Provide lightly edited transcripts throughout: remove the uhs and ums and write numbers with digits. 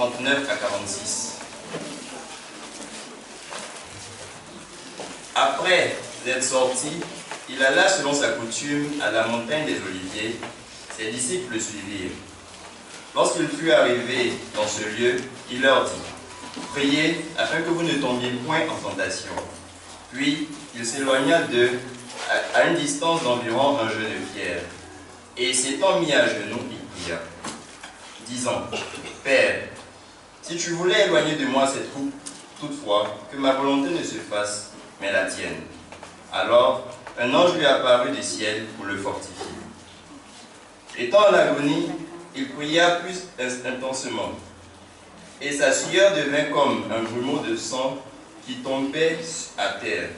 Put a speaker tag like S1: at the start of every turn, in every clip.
S1: 39 à 46. Après être sorti, il alla selon sa coutume à la montagne des Oliviers. Ses disciples le suivirent. Lorsqu'il fut arrivé dans ce lieu, il leur dit: priez afin que vous ne tombiez point en tentation. Puis il s'éloigna d'eux à une distance d'environ un jeu de pierre. Et s'étant mis à genoux, il pria, disant: Père, si tu voulais éloigner de moi cette coupe, toutefois, que ma volonté ne se fasse, mais la tienne. Alors, un ange lui apparut du ciel pour le fortifier. Étant en agonie, il pria plus intensement, et sa sueur devint comme un grumeau de sang qui tombait à terre.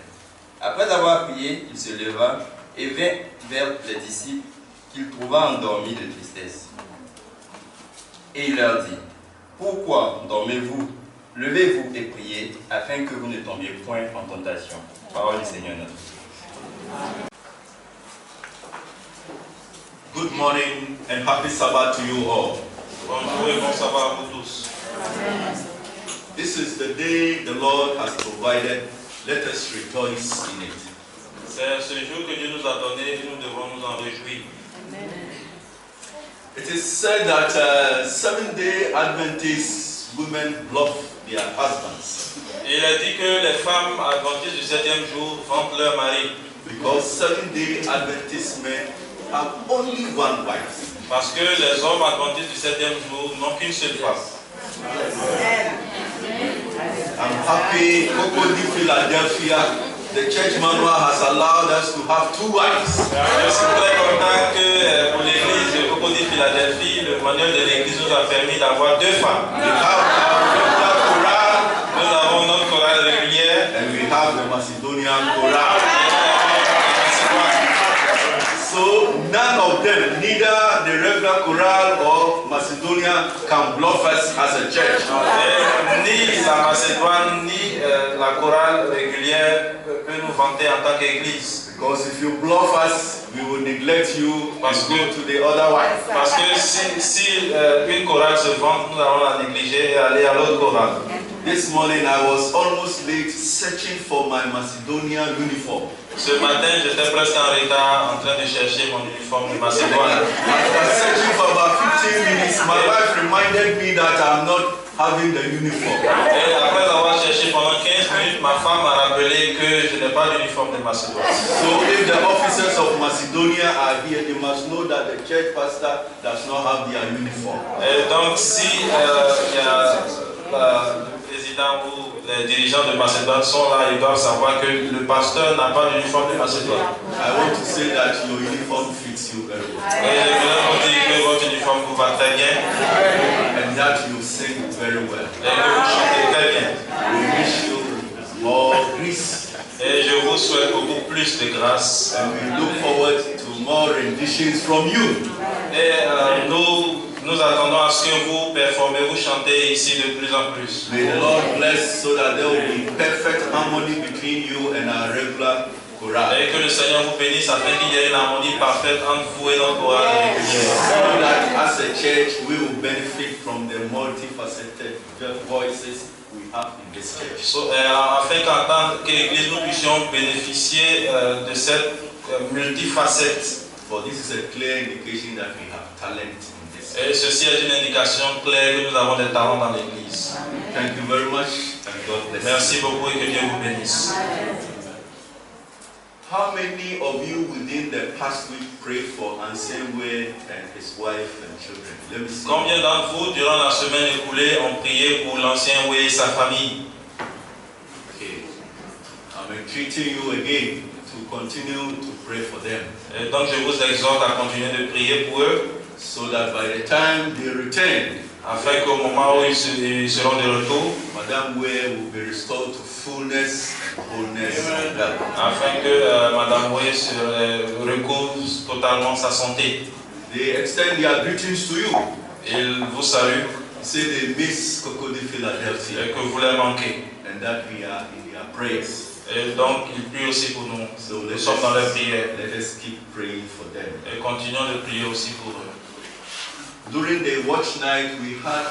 S1: Après avoir prié, il se leva et vint vers les disciples qu'il trouva endormis de tristesse. Et il leur dit: pourquoi dormez-vous? Levez-vous et priez, afin que vous ne tombiez point en tentation. Parole du Seigneur notre Dieu.
S2: Good morning and happy Sabbath to you all.
S3: Bonjour et bon sabbat à vous tous.
S2: This is the day the Lord has provided. Let us rejoice in it.
S3: C'est ce jour que Dieu nous a donné et nous devons nous en réjouir.
S2: It is said that Seventh-day Adventist women love their husbands.
S3: Et il a dit que les femmes adventistes du 7e jour vantent leur mari.
S2: Because Seventh-day Adventist men have only one wife.
S3: Parce que les hommes adventistes du 7e jour n'ont qu'une seule femme.
S2: I'm happy, Cocody, Philadelphia, the church manual has allowed us to have two wives.
S3: Je suis très content que pour l'église de Cocody, Philadelphie, le manuel de l'église nous a permis d'avoir deux femmes.
S2: We have our regular chorale,
S3: Nous avons notre chorale régulière.
S2: and we have the Macedonian chorale. So none of them, neither the regular chorale or Macedonia, can bluff us as a church.
S3: Ni la Macédoine, ni la chorale régulière peut nous vanter en tant qu'église.
S2: Because if you bluff us, we will neglect you and go to the other wife.
S3: Parce que si une chorale se vante, nous allons la négliger et aller à l'autre chorale.
S2: This morning I was almost late searching for my Macedonian uniform.
S3: Ce matin, j'étais presque en retard en train de chercher mon uniforme de Macédoine.
S2: After searching for about 15 minutes, my wife reminded me that I'm not having the uniform.
S3: Et après avoir cherché pendant 15 minutes, ma femme m'a rappelé que je n'ai pas d'uniforme de Macédoine.
S2: So if the officers of Macedonia are here, they must know that the church pastor does not have their uniform.
S3: Et donc, si y a, le président ou les dirigeants de Macédoine sont là, ils doivent savoir que le pasteur n'a pas d'uniforme de Macédoine.
S2: I want to say that your uniform fits you very well.
S3: Et je voudrais vous dire que votre uniforme vous va très bien
S2: And that you sing very well.
S3: et que vous chantez très bien.
S2: We wish you more grace.
S3: Et je vous souhaite beaucoup plus de grâce.
S2: And we look forward to more renditions from you.
S3: Et nous attendons à ce que vous performez, vous chantez ici de plus en plus.
S2: May the Lord bless so that there will be perfect harmony between you and our regular chorale.
S3: Et que le Seigneur vous bénisse afin qu'il y ait une harmonie parfaite entre vous et notre chorale régulière.
S2: So that as a church we will benefit from the multifaceted voices we have in this church.
S3: Afin qu'en tant qu'Église, nous puissions bénéficier de cette multifacette.
S2: For this is a clear indication that we have talent in this.
S3: Et ceci est une indication claire que nous avons des talents dans l'Église.
S2: Thank you very much and God bless you.
S3: Merci beaucoup et que Dieu vous bénisse.
S2: How many of you within the past week prayed for Anselme and his wife and children? Let me see.
S3: Combien d'entre vous, durant la semaine écoulée, ont prié pour l'ancien Wé et sa famille?
S2: Okay. I'm entreating you again to continue to pray for them.
S3: Et donc je vous exhorte à continuer de prier pour eux,
S2: So that by the time they return,
S3: afin qu'au moment où ils seront de retour,
S2: Madame Wei will be restored to fullness and wholeness and health.
S3: afin que Madame Wé recouvre totalement sa santé.
S2: They extend their greetings to you.
S3: Ils vous saluent
S2: Say they miss Cocody, Philadelphia,
S3: et que vous les manquez.
S2: and that we are in their prayers.
S3: Et donc ils prient aussi pour nous.
S2: So
S3: Nous sommes dans les prières
S2: let us keep praying for them.
S3: et continuons de prier aussi pour eux.
S2: During the watch night, we had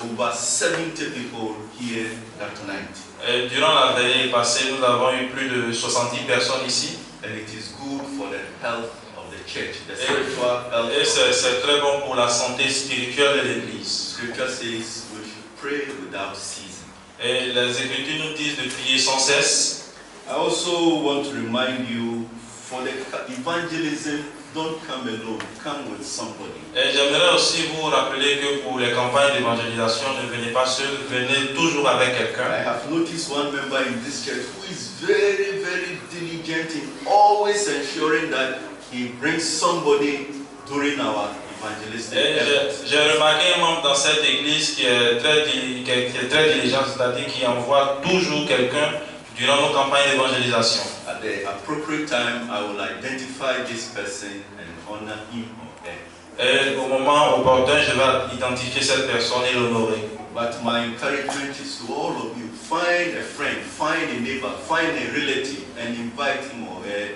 S2: over 70 people here that night.
S3: Et durant la veillée passée, nous avons eu plus de 70 personnes ici.
S2: And it is good for the health of the church, the spiritual health.
S3: Et c'est très bon pour la santé spirituelle de l'Église.
S2: Scripture says we should pray without ceasing.
S3: Et les Écritures nous disent de prier sans cesse.
S2: I also want to remind you, for the evangelism, don't come alone, come with somebody.
S3: Et j'aimerais aussi vous rappeler que pour les campagnes d'évangélisation, ne venez pas seul, venez toujours avec quelqu'un.
S2: I have noticed one member in this church who is very, very diligent in always ensuring that he brings somebody during our evangelistic efforts.
S3: J'ai remarqué un membre dans cette église qui est très diligent, c'est-à-dire qui envoie toujours quelqu'un durant nos campagnes d'évangélisation.
S2: At the appropriate time, I will identify this person and honor him or her.
S3: Et au moment opportun, je vais identifier cette personne et l'honorer.
S2: But my encouragement is to all of you, find a friend, find a neighbor, find a relative, and invite him or her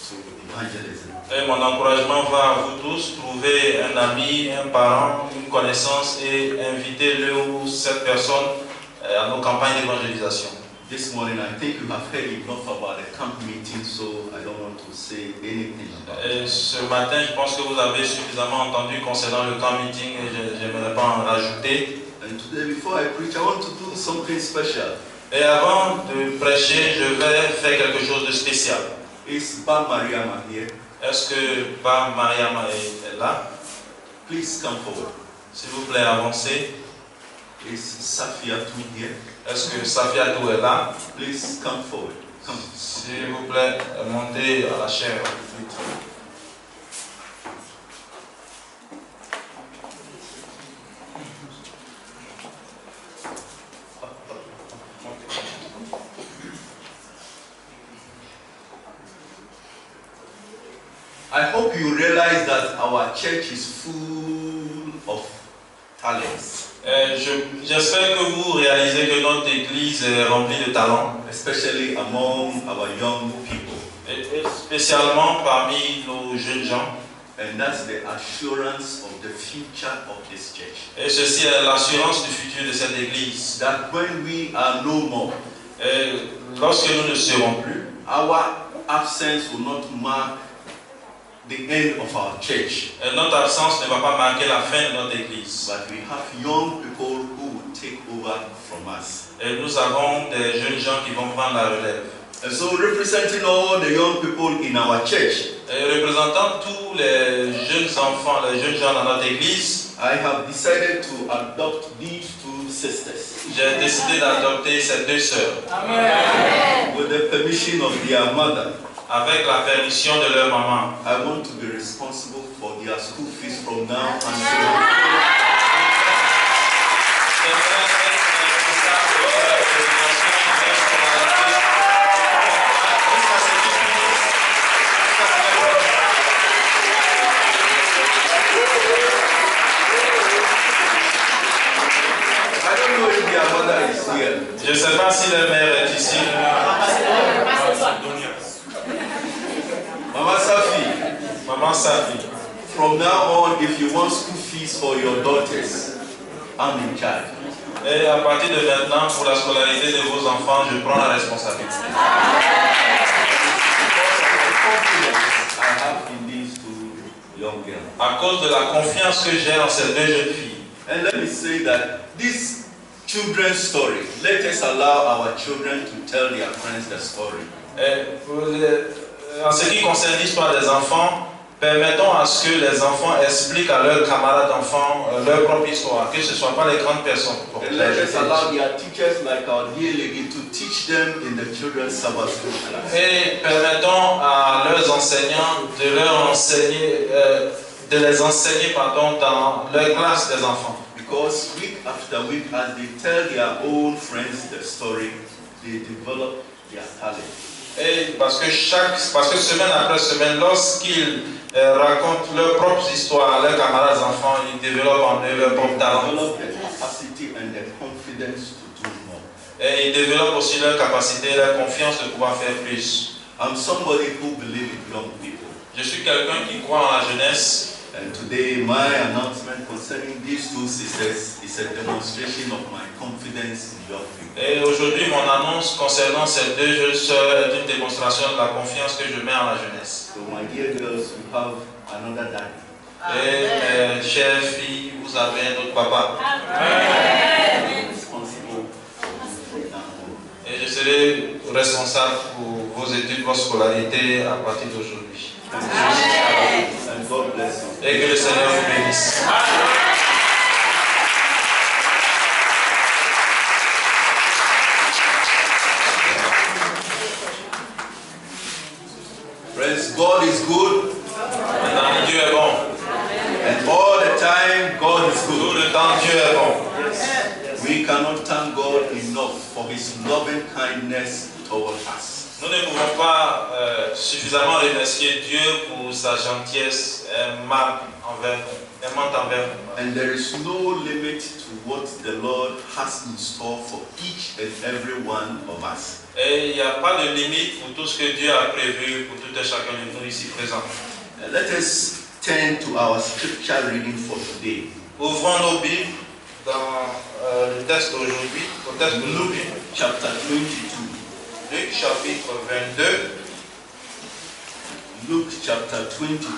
S2: to evangelism.
S3: Et mon encouragement va à vous tous, trouver un ami, un parent, une connaissance et invitez-le ou cette personne à nos campagnes d'évangélisation.
S2: This morning, I think you have heard enough about the camp meeting, so I don't want to say anything about it.
S3: Et ce matin, je pense que vous avez suffisamment entendu concernant le camp meeting et je n'aimerais pas en rajouter.
S2: And today, before I preach, I want to do something special.
S3: Et avant de prêcher, je vais faire quelque chose de spécial.
S2: Is Ba Mariama here?
S3: Est-ce que Ba Mariama est là?
S2: Please come forward.
S3: S'il vous plaît, avancez.
S2: Is Safia too here?
S3: Est-ce que Safiatou est là?
S2: Please come forward. Come.
S3: S'il vous plaît, montez à la chaire.
S2: I hope you realize that our church is full of talents.
S3: J'espère que vous réalisez que notre église est remplie de talents,
S2: Especially among our young people.
S3: et spécialement parmi nos jeunes gens.
S2: And that's the assurance of the future of this church.
S3: Et ceci est l'assurance du futur de cette église.
S2: That when we are no more,
S3: Et lorsque nous ne serons plus,
S2: our absence will not mark the end of our church.
S3: notre absence ne va pas marquer la fin de notre église.
S2: But we have young people who will take over from us.
S3: Et nous avons des jeunes gens qui vont prendre la relève.
S2: And so representing all the young people in our church,
S3: Et représentant tous les jeunes enfants, les jeunes gens dans notre église,
S2: I have decided to adopt these two sisters.
S3: j'ai décidé d'adopter ces deux sœurs.
S2: Amen. With the permission of their mother.
S3: Avec la permission de leur maman.
S2: I want to be responsible for their school fees from now until. I don't know if their mother is here.
S3: Je ne sais pas si leur mère est ici.
S2: Mama Safi.
S3: Maman Safi.
S2: From now on, if you want school fees for your daughters, I'm in charge.
S3: Et à partir de maintenant, pour la scolarité de vos enfants, je prends la responsabilité.
S2: I have in these two young girls.
S3: À cause de la confiance que j'ai en ces deux jeunes filles.
S2: And let me say that this children's story, let us allow our children to tell their friends the story.
S3: En ce qui concerne l'histoire des enfants, permettons à ce que les enfants expliquent à leurs camarades d'enfants leur propre histoire, que ce ne soit pas les grandes personnes.
S2: And let us allow their teachers like our dear lady to teach them in the children's Sabbath school class.
S3: Et permettons à leurs enseignants de leur enseigner, de les enseigner dans leur classe des enfants.
S2: Because week after week, as they tell their own friends the story, they develop their talent.
S3: Et parce que semaine après semaine, lorsqu'ils racontent leurs propres histoires à leurs camarades enfants, ils développent en eux leur propre talent.
S2: Develop the capacity and the confidence to do more.
S3: Et ils développent aussi leur capacité et leur confiance de pouvoir faire plus.
S2: I'm somebody who believes in young people.
S3: Je suis quelqu'un qui croit en la jeunesse.
S2: And today, my announcement concerning these two sisters is a demonstration of my confidence in your people.
S3: Et aujourd'hui, mon annonce concernant ces deux sœurs est une démonstration de la confiance que je mets en la jeunesse.
S2: So, my dear girls, you have another daddy.
S3: Et mes chères filles, vous avez un autre papa.
S2: Responsible.
S3: Et je serai responsable pour vos études, votre scolarité à partir d'aujourd'hui.
S2: And God bless you.
S3: Et que le Seigneur vous bénisse.
S2: Friends, God is good.
S3: Dieu est bon.
S2: And all the time, God is
S3: Tout
S2: good.
S3: le temps, Dieu est bon.
S2: We cannot thank God enough for His loving kindness toward us.
S3: Nous ne pouvons pas suffisamment remercier Dieu pour sa gentillesse aimante envers nous.
S2: And there is no limit to what the Lord has in store for each and every one of us.
S3: Et il n'y a pas de limite pour tout ce que Dieu a prévu pour tout et chacun de nous ici présents.
S2: Let us turn to our scripture reading for today.
S3: Ouvrons nos Bibles dans le texte d'aujourd'hui, au texte d'aujourd'hui,
S2: Chapter 22.
S3: Luc chapitre 22.
S2: Luke chapter 22.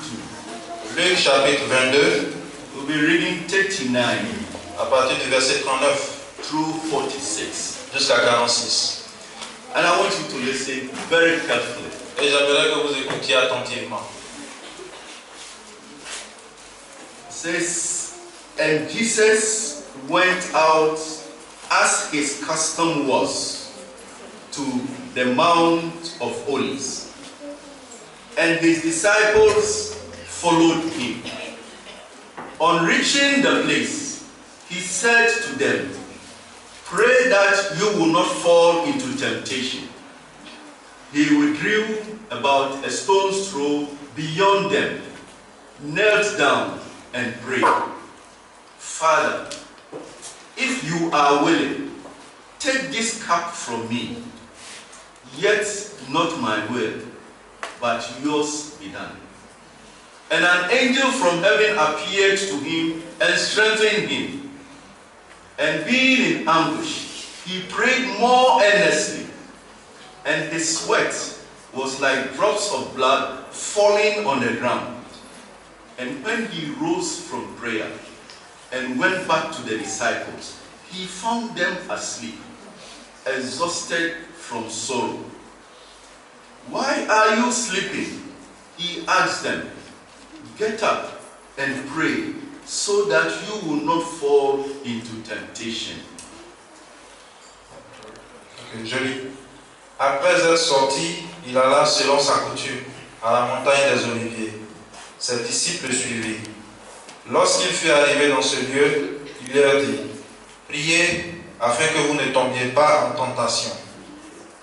S3: Luc chapitre 22,
S2: We'll be reading 39
S3: à partir du verset 39
S2: through 46.
S3: jusqu'à 46.
S2: And I want you to listen very carefully.
S3: Et j'aimerais que vous écoutiez attentivement.
S2: It says, and Jesus went out as his custom was to the Mount of Olives, and his disciples followed him. On reaching the place, he said to them, pray that you will not fall into temptation. He withdrew about a stone's throw beyond them, knelt down and prayed, Father, if you are willing, take this cup from me, yet not my will, but yours be done. And an angel from heaven appeared to him and strengthened him. And being in ambush, he prayed more earnestly, and his sweat was like drops of blood falling on the ground. And when he rose from prayer and went back to the disciples, he found them asleep, exhausted from sorrow. Why are you sleeping? He asked them. Get up and pray, so that you will not fall into temptation.
S3: Okay, je lis. Après être sorti, il alla selon sa coutume à la montagne des Oliviers. Ses disciples le suivirent. Lorsqu'il fut arrivé dans ce lieu, il leur dit, priez afin que vous ne tombiez pas en tentation.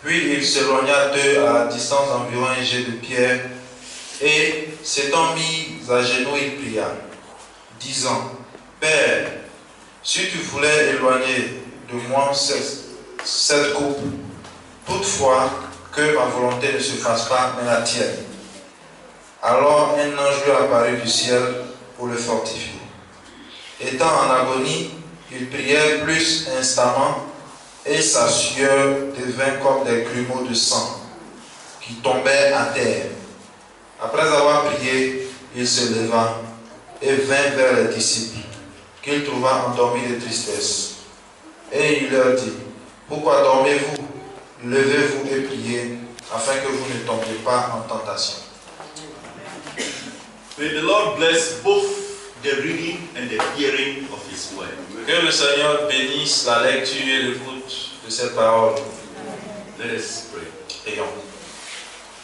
S3: Puis il s'éloigna d'eux à la distance d'environ un jet de pierre, et s'étant mis à genoux, il pria, disant, Père, si tu voulais éloigner de moi cette coupe, toutefois que ma volonté ne se fasse pas, mais la tienne. Alors un ange lui apparut du ciel pour le fortifier. Étant en agonie, il priait plus instamment, et sa sueur devint comme des grumeaux de sang qui tombaient à terre. Après avoir prié, il se leva et vint vers les disciples, qu'il trouva endormis de tristesse. Et il leur dit, pourquoi dormez-vous? Levez-vous et priez, afin que vous ne tombiez pas en tentation.
S2: May the Lord bless both the reading and the hearing of His word.
S3: Que le Seigneur bénisse la lecture et l'écoute de cette parole.
S2: Let us pray.
S3: Prions.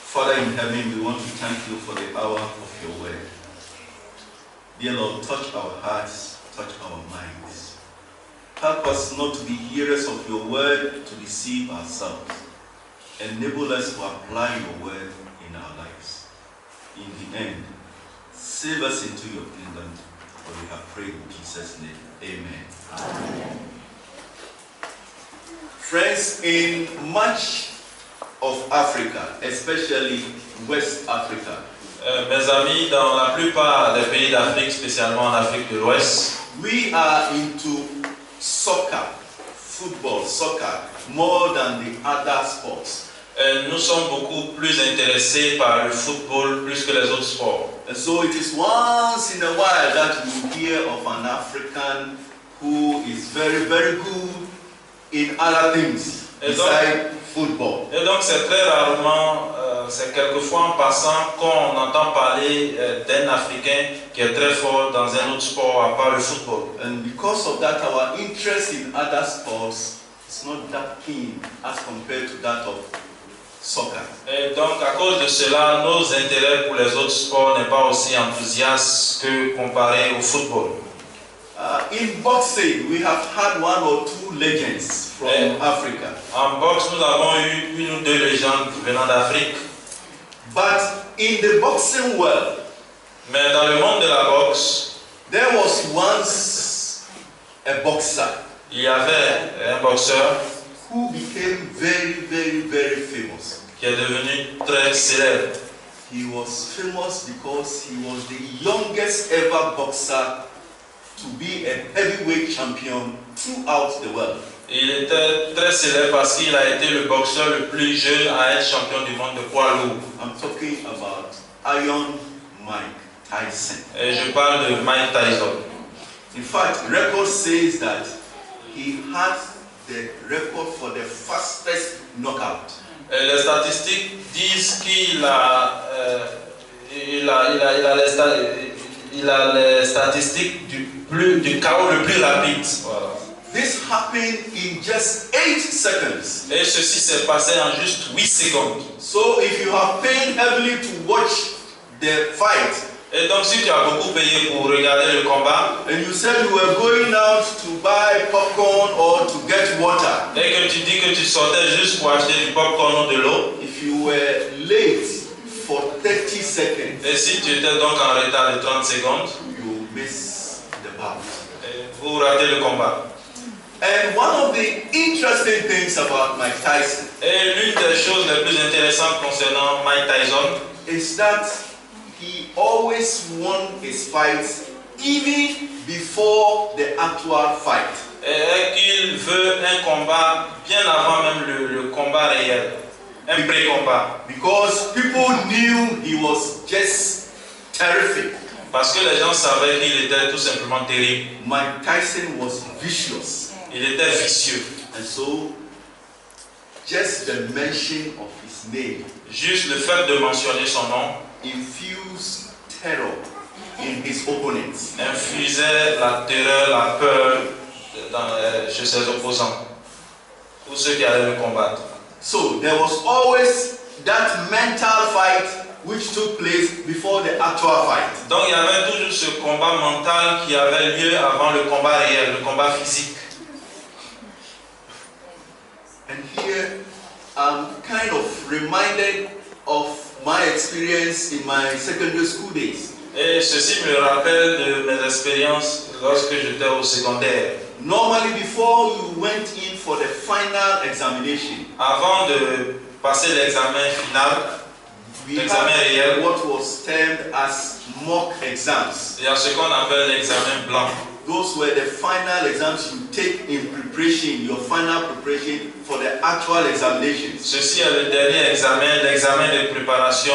S2: Father in heaven, we want to thank you for the hour of your word. Dear Lord, touch our hearts, touch our minds. Help us not to be hearers of your word to deceive ourselves. Enable us to apply your word in our lives. In the end, save us into your kingdom, for we have prayed in Jesus' name. Amen. Amen. Friends, in much of Africa, especially West Africa,
S3: Mes amis, dans la plupart des pays d'Afrique, spécialement en Afrique de l'Ouest,
S2: we are into soccer, football, soccer, more than the other sports.
S3: nous sommes beaucoup plus intéressés par le football plus que les autres sports.
S2: And so it is once in a while that you hear of an African who is very, very good in other things besides football.
S3: Et donc c'est très rarement, c'est quelquefois en passant qu'on entend parler d'un Africain qui est très fort dans un autre sport à part le football.
S2: And because of that, our interest in other sports is not that keen as compared to that of soccer.
S3: Et donc à cause de cela, nos intérêts pour les autres sports n'est pas aussi enthousiaste que comparé au football.
S2: In boxing, we have had one or two legends from Africa.
S3: En boxe, nous avons eu une ou deux légendes venant d'Afrique.
S2: But in the boxing world,
S3: Mais dans le monde de la boxe,
S2: there was once a boxer
S3: il y avait un boxeur
S2: who became very, very, very famous.
S3: qui est devenu très célèbre.
S2: He was famous because he was the youngest ever boxer to be a heavyweight champion throughout the world.
S3: Il était très célèbre parce qu'il a été le boxeur le plus jeune à être champion du monde de poids lourd.
S2: I'm talking about Iron Mike Tyson.
S3: Et je parle de Mike Tyson.
S2: In fact, record says that he had the record for the fastest knockout.
S3: Et les statistiques disent qu'il a, il a les statistiques du KO le plus rapide. Voilà.
S2: This happened in just 8 seconds.
S3: Et ceci s'est passé en juste 8 secondes.
S2: So if you have paid heavily to watch the fight,
S3: Et donc si tu as beaucoup payé pour regarder le combat,
S2: and you said you were going out to buy popcorn or to get water,
S3: et que tu dis que tu sortais juste pour acheter du popcorn ou de l'eau,
S2: if you were late for 30 seconds,
S3: et si tu étais donc en retard de 30 secondes,
S2: you miss the bout.
S3: vous ratez le combat.
S2: And one of the interesting things about Mike Tyson
S3: Et l'une des choses les plus intéressantes concernant Mike Tyson,
S2: is that he always won his fights even before the actual fight.
S3: est qu'il veut un combat bien avant même le combat réel, un pré-combat.
S2: Because people knew he was just terrific.
S3: Parce que les gens savaient qu'il était tout simplement terrible.
S2: Mike Tyson was vicious.
S3: Il était vicieux.
S2: And so, just the mention of his name
S3: Juste le fait de mentionner son nom
S2: infused terror in his opponents.
S3: infusait la terreur, la peur chez ses opposants, ou ceux qui allaient le combattre.
S2: So, there was always that mental fight which took place before the actual fight.
S3: Donc il y avait toujours ce combat mental qui avait lieu avant le combat réel, le combat physique.
S2: And here, I'm kind of reminded of my experience in my secondary school days.
S3: Et ceci me rappelle de mes expériences lorsque j'étais au secondaire.
S2: Normally, before you went in for the final examination,
S3: Avant de passer l'examen final,
S2: we
S3: l'examen réel,
S2: had what was termed as mock exams.
S3: il y a ce qu'on appelle l'examen blanc.
S2: Those were the final exams you take in preparation, your final preparation for the actual examinations.
S3: Ceci est le dernier examen, l'examen de préparation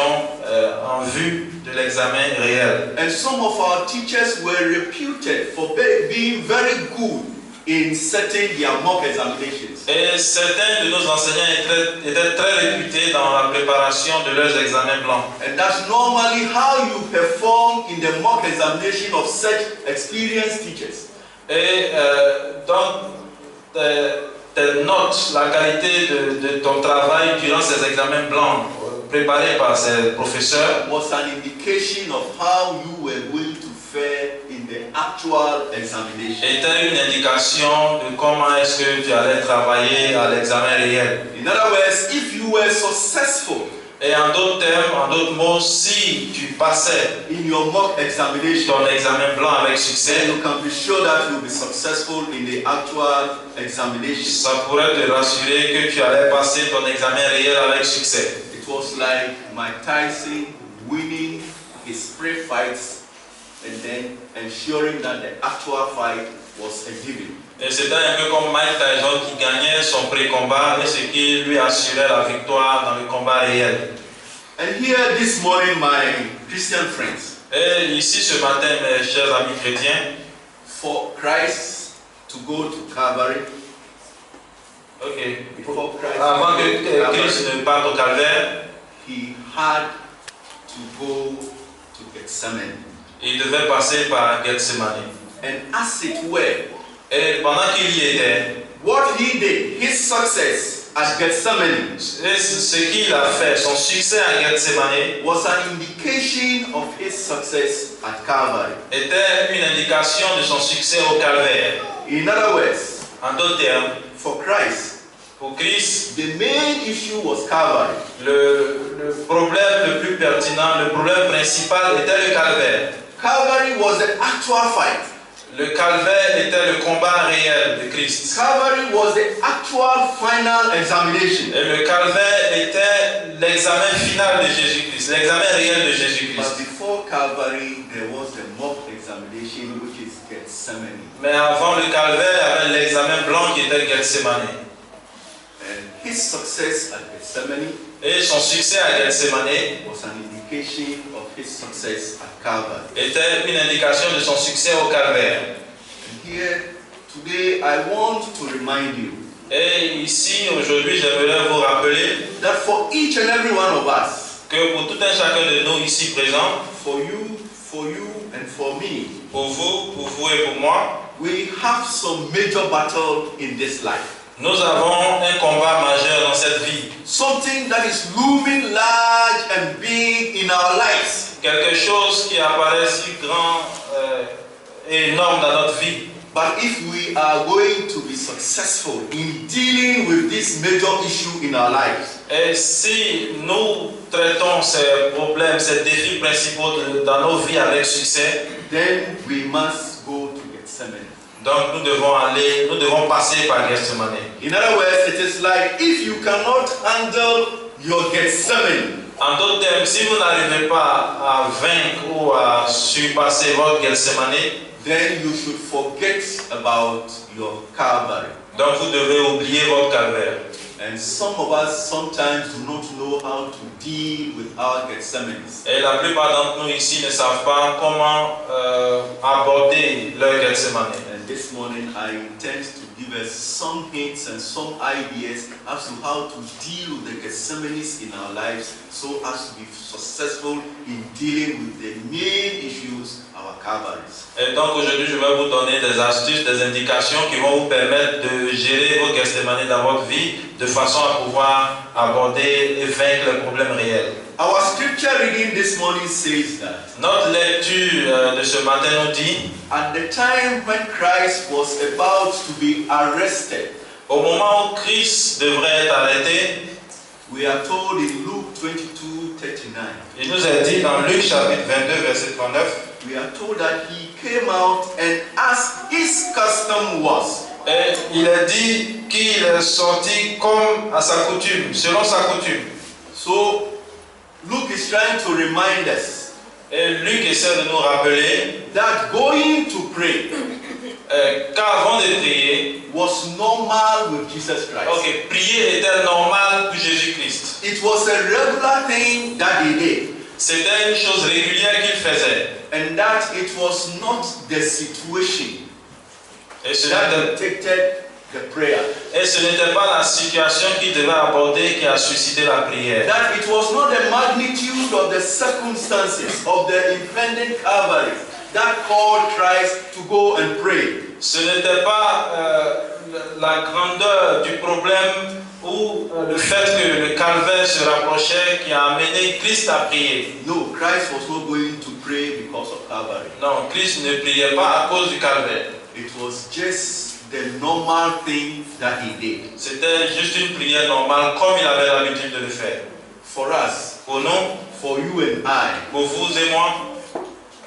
S3: en vue de l'examen réel.
S2: And some of our teachers were reputed for being very good in setting their mock examinations.
S3: Et certains de nos enseignants étaient très réputés dans la préparation de leurs examens blancs.
S2: And that's normally how you perform in the mock examination of such experienced teachers.
S3: Et donc, tes notes, la qualité de ton travail durant ces examens blancs préparés par ces professeurs
S2: Was an indication of how you were going to fare in the actual examination.
S3: était une indication de comment est-ce que tu allais travailler à l'examen réel.
S2: In other words, if you were successful
S3: Et en d'autres termes, en d'autres mots, si tu passais
S2: in your mock examination,
S3: ton examen blanc avec
S2: then
S3: succès,
S2: you can be sure that you'll be successful in the actual examination.
S3: ça pourrait te rassurer que tu allais passer ton examen réel avec succès.
S2: It was like Mike Tyson winning his pre-fights and then ensuring that the actual fight was a given.
S3: Et c'était un peu comme Mike Tyson qui gagnait son pré-combat et ce qui lui assurait la victoire dans le combat réel.
S2: And here this morning, my Christian friends,
S3: Et ici ce matin, mes chers amis chrétiens,
S2: for Christ to go to Calvary, before Christ
S3: avant
S2: to go
S3: que
S2: to
S3: Christ
S2: Calvary,
S3: ne parte au calvaire,
S2: he had to go to Gethsemane.
S3: il devait passer par Gethsemane.
S2: And as it were,
S3: Et pendant qu'il y était,
S2: what he did, his success at Gethsemane,
S3: et ce qu'il a fait, son succès à Gethsemane,
S2: was an indication of his success at Calvary.
S3: était une indication de son succès au calvaire.
S2: In other words,
S3: En d'autres termes,
S2: for Christ,
S3: pour Christ,
S2: the main issue was Calvary.
S3: le problème le plus pertinent, le problème principal était le calvaire.
S2: Calvary was the actual fight.
S3: Le calvaire était le combat réel de Christ.
S2: Calvary was the actual final examination.
S3: Et le calvaire était l'examen final de Jésus-Christ, l'examen réel de
S2: But
S3: Jésus-Christ.
S2: before Calvary, there was the mock examination, which is Gethsemane.
S3: Mais avant le calvaire, il y avait l'examen blanc qui était Gethsemane.
S2: And his success at Gethsemane
S3: Et son succès à Gethsemane
S2: was an indication of his success at Calvary.
S3: était une indication de son succès au calvaire.
S2: And here, today, I want to remind you
S3: Et ici, aujourd'hui, j'aimerais vous rappeler
S2: that for each and every one of us,
S3: que pour tout un chacun de nous ici présents,
S2: for you, and for me,
S3: pour vous et pour moi,
S2: we have some major battle in this life.
S3: nous avons un combat majeur dans cette vie.
S2: Something that is looming large and big in our lives.
S3: Quelque chose qui apparaît si grand et énorme dans notre vie.
S2: But if we are going to be successful in dealing with this major issue in our lives,
S3: Et si nous traitons ces problèmes, ces défis principaux dans nos vies avec succès,
S2: then we must go to Gethsemane.
S3: donc nous devons passer par Gethsemane.
S2: In other words, it is like if you cannot handle your Gethsemane,
S3: En d'autres termes, si vous n'arrivez pas à vaincre ou à surpasser votre Gethsemane,
S2: then you should forget about your Calvary.
S3: donc vous devez oublier votre calvaire.
S2: And some of us sometimes do not know how to deal with our Gethsemanes.
S3: Et la plupart d'entre nous ici ne savent pas comment aborder leur Gethsemane.
S2: And this morning I intend to give us some hints and some ideas as to how to deal with the Gethsemanes in our lives so as to be successful in dealing with the main issues, our Calvaries.
S3: Et donc aujourd'hui, je vais vous donner des astuces, des indications qui vont vous permettre de gérer vos Gethsemane dans votre vie de façon à pouvoir aborder et vaincre les problèmes réels.
S2: Our scripture reading this morning says that
S3: Notre lecture de ce matin nous dit,
S2: at the time when Christ was about to be arrested,
S3: au moment où Christ devrait être arrêté,
S2: we are told in Luke 22:39,
S3: il nous est dit dans Luc chapitre 22, verset 39,
S2: we are told that he came out and as his custom was,
S3: et il est dit qu'il est sorti comme à sa coutume, selon sa coutume.
S2: so Luke is trying to remind us
S3: Et Luc essaie de nous rappeler
S2: that going to pray
S3: qu'avant de prier,
S2: was normal with Jesus Christ.
S3: prier était normal pour Jésus-Christ.
S2: It was a regular thing that he did,
S3: C'était une chose régulière qu'il faisait.
S2: and that it was not the situation
S3: Et ce
S2: that
S3: n'était
S2: dictated the prayer.
S3: pas la situation qu'il devait aborder qui a suscité la prière.
S2: That it was not the magnitude of the circumstances of the impending Calvary that called Christ to go and pray.
S3: Ce n'était pas la grandeur du problème ou le fait que le calvaire se rapprochait qui a amené Christ à prier.
S2: No, Christ was not going to pray because of Calvary.
S3: Non, Christ ne priait pas à cause du calvaire.
S2: It was just the normal thing that he did.
S3: C'était juste une prière normale comme il avait l'habitude de le faire.
S2: For us,
S3: Pour nous,
S2: for you and I,
S3: pour vous et moi,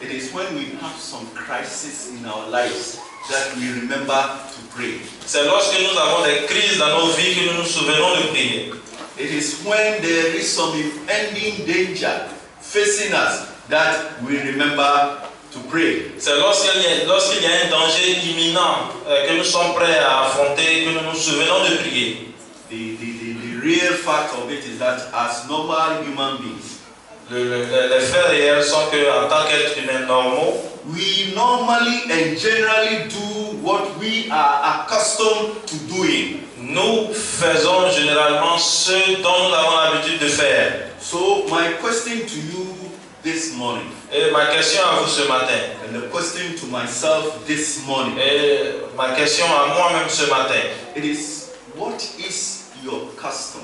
S2: it is when we have some crisis in our lives that we remember to pray.
S3: c'est lorsque nous avons des crises dans nos vies que nous nous souvenons de prier.
S2: It is when there is some impending danger facing us that we remember to pray.
S3: C'est lorsqu'il y a un danger imminent que nous sommes prêts à affronter, que nous nous souvenons de prier.
S2: The real fact of it is that as normal human beings,
S3: Les faits réels sont qu'en tant qu'êtres humains normaux,
S2: we normally and generally do what we are accustomed to doing.
S3: nous faisons généralement ce dont nous avons l'habitude de faire.
S2: So my question to you this morning,
S3: Et ma question à vous ce matin,
S2: and the question to myself this morning,
S3: et ma question à moi-même ce matin,
S2: it is, what is your custom?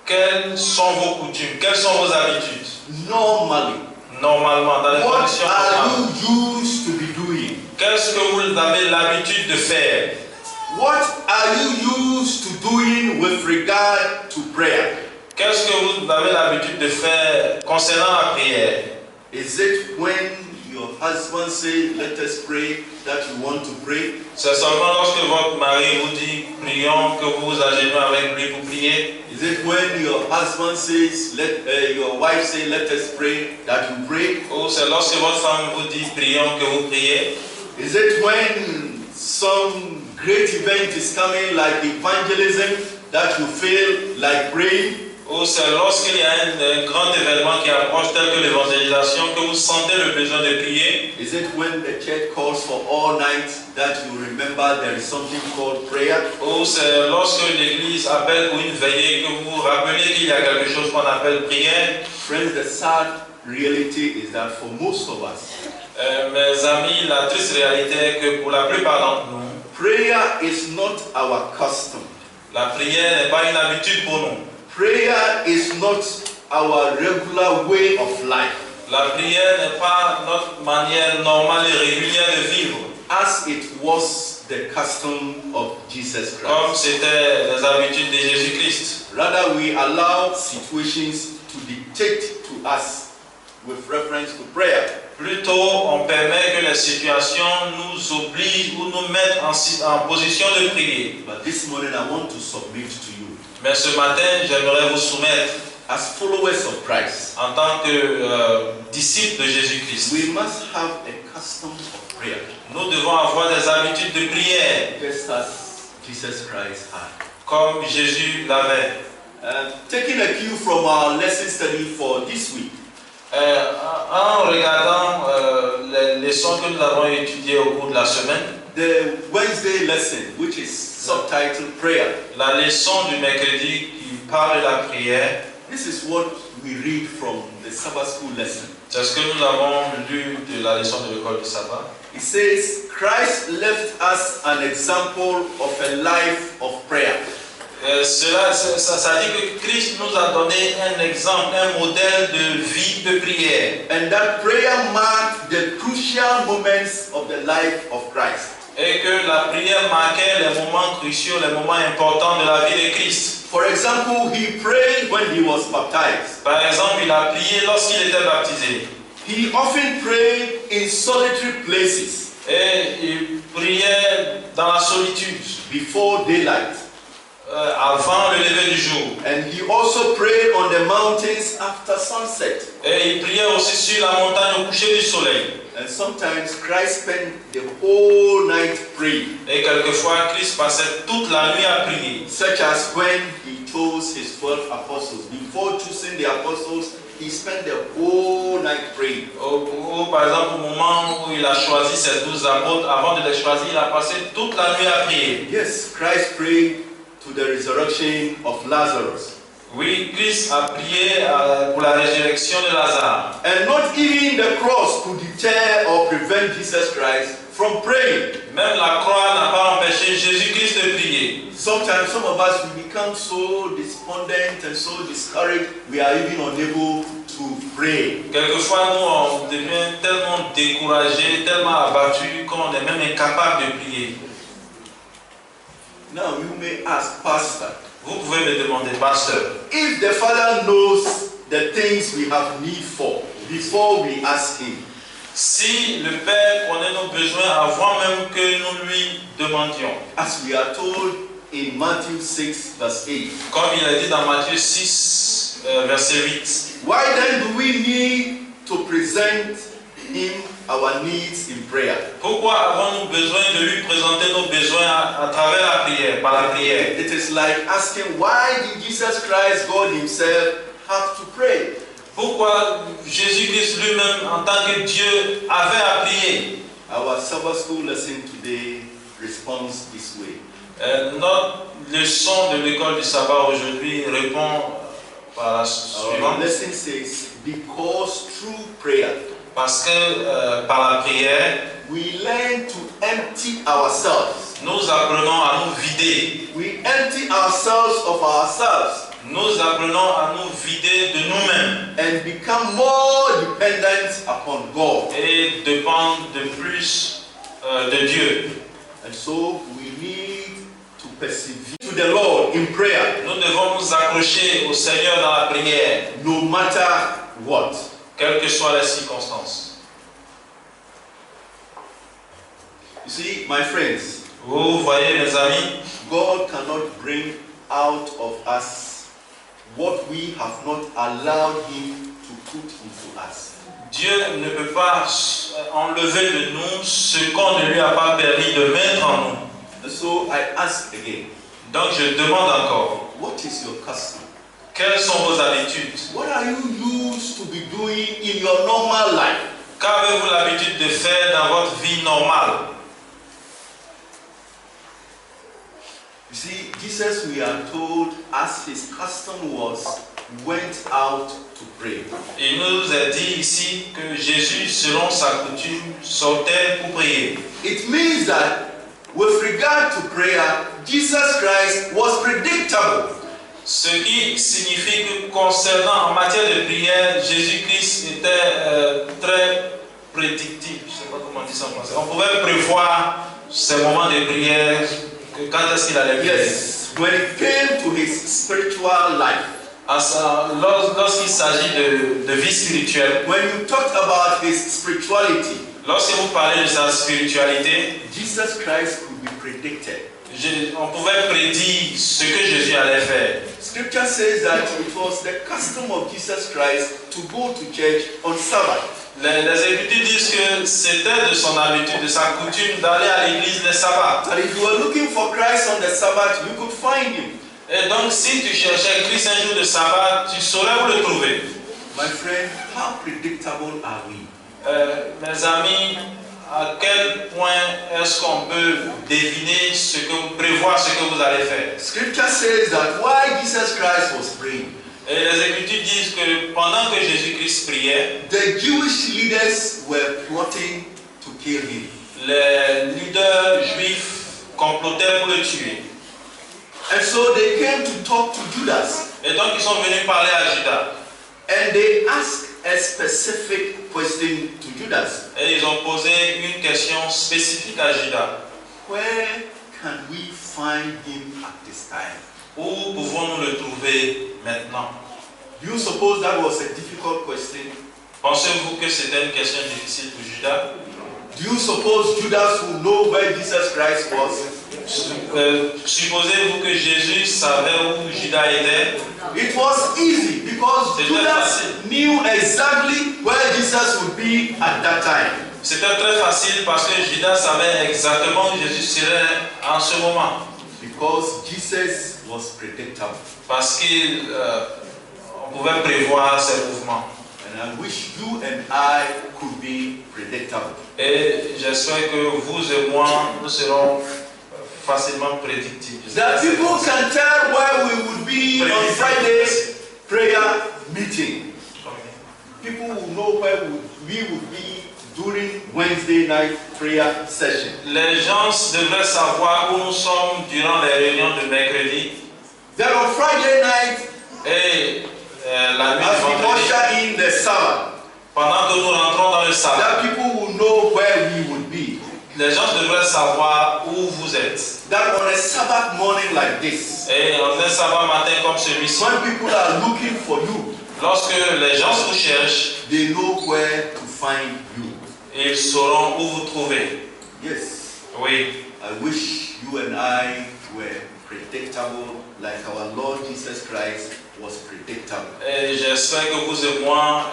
S3: quelles sont vos coutumes, quelles sont vos habitudes?
S2: Normally,
S3: Normalement, dans les
S2: what
S3: conditions
S2: are
S3: normales,
S2: you used to be doing?
S3: qu'est-ce que vous avez l'habitude de faire?
S2: What are you used to doing with regard to prayer?
S3: Qu'est-ce que vous avez l'habitude de faire concernant la prière?
S2: Is it when your husband says, let us pray, that you want to pray?
S3: C'est seulement lorsque votre mari vous dit prions que vous vous agenouillez avec lui pour prier?
S2: Is it when your husband says, your wife says, let us pray, that you pray?
S3: Ou c'est lorsque votre femme vous dit prions que vous priez?
S2: Is it when some great event is coming like evangelism that you feel like praying?
S3: Ou c'est lorsqu'il y a un grand événement qui approche tel que l'évangélisation que vous sentez le besoin de prier?
S2: Is it when the church calls for all night that you remember there is something called prayer?
S3: Ou c'est lorsque l'église appelle pour une veillée que vous vous rappelez qu'il y a quelque chose qu'on appelle prière?
S2: Friends, the sad reality is that for most of us,
S3: Mes amis, la triste réalité est que pour la plupart d'entre nous,
S2: prayer is not our custom.
S3: la prière n'est pas une habitude pour nous.
S2: Prayer is not our regular way of life.
S3: La prière n'est pas notre manière normale et régulière de vivre,
S2: As it was the custom of Jesus
S3: comme
S2: Christ.
S3: c'était les habitudes de Jésus-Christ.
S2: Rather, we allow situations to dictate to us with reference to prayer.
S3: Plutôt, on permet que les situations nous obligent ou nous mettent en position de prier.
S2: But this morning, I want to submit to you.
S3: Mais ce matin, j'aimerais vous soumettre,
S2: As followers of Christ,
S3: en tant que disciples de Jésus-Christ,
S2: we must have a custom of prayer,
S3: nous devons avoir des habitudes de prière,
S2: just as Jesus Christ had.
S3: comme Jésus l'avait.
S2: Taking a cue from our lesson study for this week,
S3: En regardant les leçons que nous avons étudiées au cours de la semaine,
S2: the Wednesday lesson, which is subtitled Prayer,
S3: la leçon du mercredi qui parle de la prière,
S2: this is what we read from the Sabbath school lesson.
S3: c'est ce que nous avons lu de la leçon de l'école du sabbat.
S2: It says, Christ left us an example of a life of prayer.
S3: Ça dit que Christ nous a donné un exemple, un modèle de vie de prière.
S2: And that prayer marked the crucial moments of the life of Christ.
S3: Et que la prière marquait les moments cruciaux, les moments importants de la vie de Christ.
S2: For example, he prayed when he was baptized.
S3: Par exemple, il a prié lorsqu'il était baptisé.
S2: He often prayed in solitary places
S3: Et il priait dans la solitude,
S2: before daylight.
S3: avant le lever du jour.
S2: And he also prayed on the mountains after sunset.
S3: Et il priait aussi sur la montagne au coucher du soleil.
S2: And sometimes Christ spent the whole night praying,
S3: Et quelquefois, Christ passait toute la nuit à prier.
S2: such as when he chose his 12 apostles. Before choosing the apostles, he spent the whole night praying.
S3: Ou, par exemple, au moment où il a choisi ses 12 apôtres, avant de les choisir, il a passé toute la nuit à prier.
S2: Yes, Christ prayed to the resurrection of Lazarus.
S3: Oui, Christ a prié pour la résurrection de Lazare.
S2: And not even the cross could deter or prevent Jesus Christ from praying.
S3: Même la croix n'a pas empêché Jésus-Christ de prier.
S2: Sometimes some of us, we become so despondent and so discouraged, we are even unable to pray.
S3: Quelquefois, nous, on devient tellement découragés, tellement abattus qu'on est même incapable de prier.
S2: Now you may ask, Pastor,
S3: Vous pouvez me demander, pasteur,
S2: if the Father knows the things we have need for before we ask Him,
S3: si le Père connaît nos besoins avant même que nous lui demandions,
S2: as we are told in Matthew 6 verse 8,
S3: comme il a dit dans Matthieu 6, verset 8,
S2: why then do we need present him our needs in prayer?
S3: Pourquoi avons-nous besoin de lui présenter nos besoins à travers la prière, par la prière?
S2: It is like asking, why did Jesus Christ, God himself, have to pray?
S3: Pourquoi Jésus-Christ lui-même, en tant que Dieu, avait à prier?
S2: Our Sabbath school lesson today responds this way.
S3: Notre leçon de l'école du sabbat aujourd'hui répond par la
S2: Our
S3: suivante.
S2: lesson says, because through prayer,
S3: Parce que par la prière,
S2: we learn to empty ourselves.
S3: nous apprenons à nous vider.
S2: We empty ourselves of ourselves
S3: Nous apprenons à nous vider de nous-mêmes
S2: and become more dependent upon God.
S3: et dépendre de plus de Dieu.
S2: And so we need to persevere to the Lord in prayer,
S3: Nous devons nous accrocher au Seigneur dans la prière,
S2: no matter what.
S3: quelles que soient les circonstances.
S2: You see, my friends,
S3: Vous voyez, mes amis,
S2: God cannot bring out of us what we have not allowed Him to put into us.
S3: Dieu ne peut pas enlever de nous ce qu'on ne lui a pas permis de mettre en nous.
S2: And so I ask again,
S3: Donc je demande encore,
S2: what is your custom?
S3: quelles sont vos habitudes?
S2: What are you used to be doing in your normal life?
S3: Qu'avez-vous l'habitude de faire dans votre vie normale?
S2: You see, Jesus, we are told, as his custom was, went out to pray.
S3: Il nous est dit ici que Jésus, selon sa coutume, sortait pour prier.
S2: It means that with regard to prayer, Jesus Christ was predictable.
S3: Ce qui signifie que concernant en matière de prière, Jésus-Christ était très prédictible. Je ne sais pas comment on dit ça en français. On pouvait prévoir ces moments de prière, que quand est-ce qu'il allait prier.
S2: Yes, when it came to his spiritual life.
S3: Lorsqu'il s'agit de vie spirituelle,
S2: When you talked about his spirituality,
S3: lorsque vous parlez de sa spiritualité,
S2: Jesus Christ could be predicted.
S3: on pouvait prédire ce que Jésus allait faire.
S2: Scripture says that it was the custom of Jesus Christ to go to church on Sabbath.
S3: Les Écritures disent que c'était de son habitude, de sa coutume d'aller à l'église le sabbat.
S2: And if you were looking for Christ on the Sabbath, you could find him.
S3: Et donc si tu cherchais Christ un jour de sabbat, tu saurais où le trouver.
S2: My friend, how predictable are we?
S3: Mes amis, à quel point est-ce qu'on peut deviner prévoir ce que vous allez faire?
S2: Scripture says that while Jesus Christ was praying,
S3: Et les Écritures disent que pendant que Jésus-Christ priait,
S2: the Jewish leaders were plotting to kill him.
S3: les leaders juifs complotaient pour le tuer.
S2: And so they came to talk to Judas.
S3: Et donc ils sont venus parler à Judas.
S2: And they asked a specific question to Judas.
S3: Et ils ont posé une question spécifique à Judas.
S2: Where can we find him at this time?
S3: Où pouvons-nous le trouver maintenant?
S2: Do you suppose that was a difficult question?
S3: Pensez-vous que c'était une question difficile pour Judas?
S2: Do you suppose Judas would know where Jesus Christ was?
S3: Supposez-vous que Jésus savait où Judas était?
S2: It was easy because
S3: C'était
S2: Judas
S3: facile.
S2: knew exactly where Jesus would be at that time.
S3: C'était très facile parce que Judas savait exactement où Jésus serait en ce moment.
S2: Because Jesus was predictable.
S3: Parce qu'on pouvait prévoir ses mouvements.
S2: And I wish you and I could be predictable.
S3: Et j'espère que vous et moi, nous serons facilement prédictibles.
S2: That people can tell where we would be on Friday's prayer meeting. People will know where we would be during Wednesday night prayer session.
S3: Les gens devraient savoir où nous sommes durant les réunions de mercredi.
S2: Then on Friday night,
S3: Et la nuit
S2: as
S3: de
S2: we
S3: vendredi,
S2: usher in the Sabbath,
S3: pendant que nous rentrons dans le sabbat,
S2: that people will know where we would be.
S3: les gens devraient savoir où vous êtes.
S2: That on a Sabbath morning like this,
S3: Et en un sabbat matin comme celui-ci,
S2: when people are looking for you,
S3: lorsque les gens vous cherchent,
S2: they know where to find you.
S3: ils sauront où vous trouver.
S2: Yes,
S3: Oui,
S2: I wish you and I were predictable like our Lord Jesus Christ was predictable.
S3: Et j'espère que vous et moi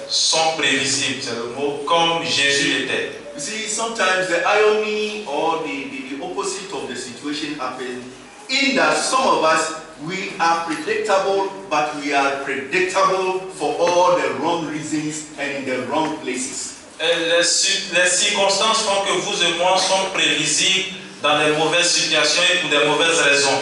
S3: sont prévisibles, c'est le mot, comme Jésus l'était.
S2: You see, sometimes the irony or the opposite of the situation happens in that some of us, we are predictable, but we are predictable for all the wrong reasons and in the wrong places.
S3: Les circonstances font que vous et moi sommes prévisibles dans des mauvaises situations et pour des mauvaises raisons.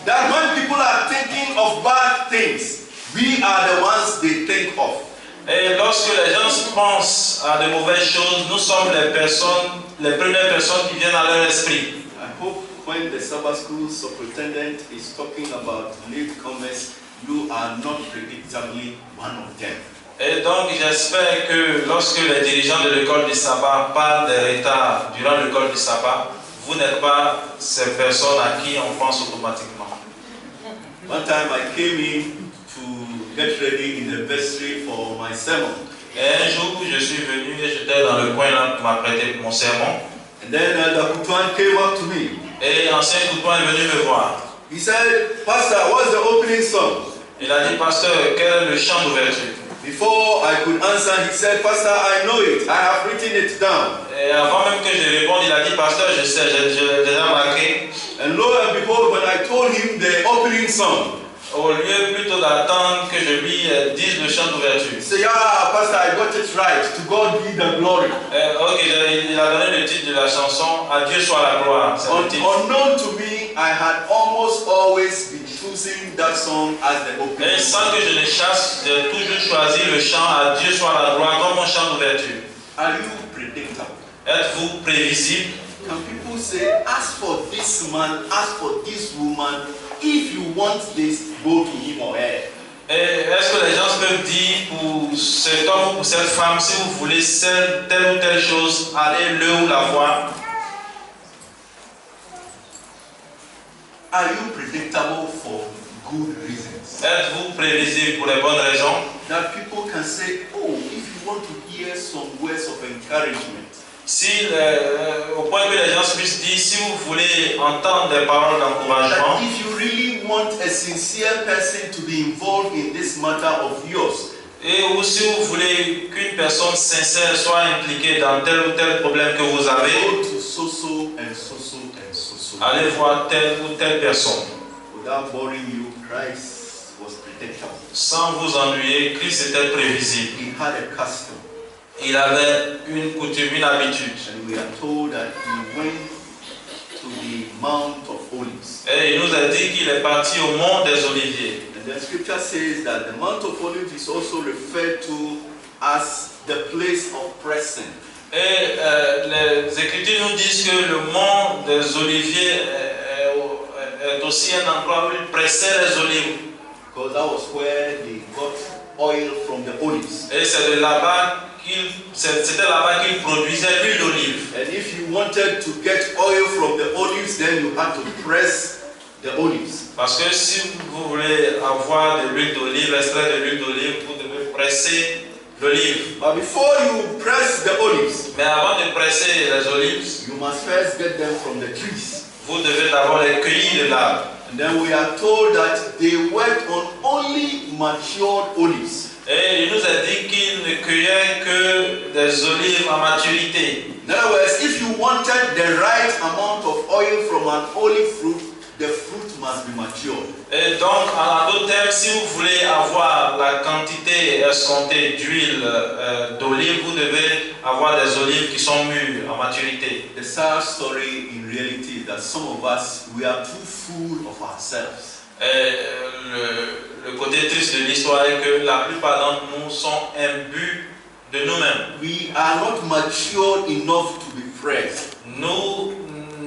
S2: That when people are thinking of bad things, we are the ones they think of.
S3: Et lorsque les gens pensent à de mauvaises choses, nous sommes les premières personnes qui viennent à leur esprit.
S2: I hope when the Sabbath school superintendent is talking about latecomers, you are not predictably one of them.
S3: Et donc j'espère que lorsque les dirigeants de l'école du sabbat parlent des retards durant l'école du sabbat, vous n'êtes pas ces personnes à qui on pense automatiquement.
S2: One time I came in to get ready in the vestry for my sermon.
S3: Et un jour, je suis venu et j'étais dans le coin là pour m'apprêter pour mon sermon.
S2: And then the Kutuan came up to me.
S3: Et l'ancien Coutouin est venu me voir.
S2: He said, Pastor, what's the opening song?
S3: Il a dit, pasteur, quel est le chant d'ouverture?
S2: Before I could answer, he said, Pastor, I know it. I have written it down.
S3: Et avant même que je réponde, il a dit, pasteur, je sais, j'ai déjà marqué.
S2: And lo and behold, when I told him the opening song,
S3: Au lieu plutôt d'attendre que je lui dise le chant d'ouverture.
S2: he said, yeah, Pastor, I got it right. To God be the glory.
S3: Ok, il a donné le titre de la chanson, à Dieu soit la gloire.
S2: Unknown to me, I had almost always been choosing that song as the opening
S3: Et sans
S2: song.
S3: que je ne chasse, j'ai toujours choisi le chant à Dieu soit la gloire comme mon chant d'ouverture.
S2: Are you predictable?
S3: Êtes-vous prévisible?
S2: Can people say, as for this man, as for this woman, if you want this, go to him or her?
S3: Et est-ce que les gens peuvent dire pour cet homme ou pour cette femme, si vous voulez telle ou telle chose, allez le ou la voir?
S2: Are you predictable for good reasons?
S3: Êtes-vous prévisible pour les bonnes raisons?
S2: That people can say, oh, if you want to hear some words of encouragement,
S3: Si, au point que les gens puissent dire, si vous voulez entendre des paroles d'encouragement,
S2: that if you really want a sincere person to be involved in this matter of yours,
S3: et ou si vous voulez qu'une personne sincère soit impliquée dans tel ou tel problème que vous avez,
S2: go to so-so and so-so and so-so.
S3: allez voir telle ou telle personne.
S2: Without boring you, Christ was predictable.
S3: Sans vous ennuyer, Christ était prévisible.
S2: He had a custom.
S3: Il avait une coutume, une habitude.
S2: And we are told that he went to the Mount of Olives.
S3: Et il nous a dit qu'il est parti au mont des Oliviers.
S2: And the scripture says that the Mount of Olives is also referred to as the place of pressing.
S3: Et les Écritures nous disent que le mont des Oliviers est aussi un endroit où il pressait les olives.
S2: Because that was where they got oil from the olives.
S3: Et c'est de là-bas c'était là-bas qu'il produisait l'huile d'olive.
S2: And if you wanted to get oil from the olives, then you had to press the olives.
S3: Parce que si vous voulez avoir de l'huile d'olive, extraire de l'huile d'olive, vous devez presser l'olive.
S2: But before you press the olives,
S3: Mais avant de presser les olives,
S2: you must first get them from the trees.
S3: vous devez d'abord les cueillir de l'arbre.
S2: And then we are told that they worked on only matured olives.
S3: Et il nous a dit qu'il ne cueillait que des olives à maturité.
S2: In other words, if you wanted the right amount of oil from an olive fruit, the fruit must be matured.
S3: Et donc, en d'autres termes, si vous voulez avoir la quantité escomptée d'huile d'olive, vous devez avoir des olives qui sont mûres à maturité.
S2: The sad story in reality is that some of us, we are too full of ourselves.
S3: Et le côté triste de l'histoire est que la plupart d'entre nous sont imbus de nous-mêmes.
S2: We are not matured enough to be pressed.
S3: Nous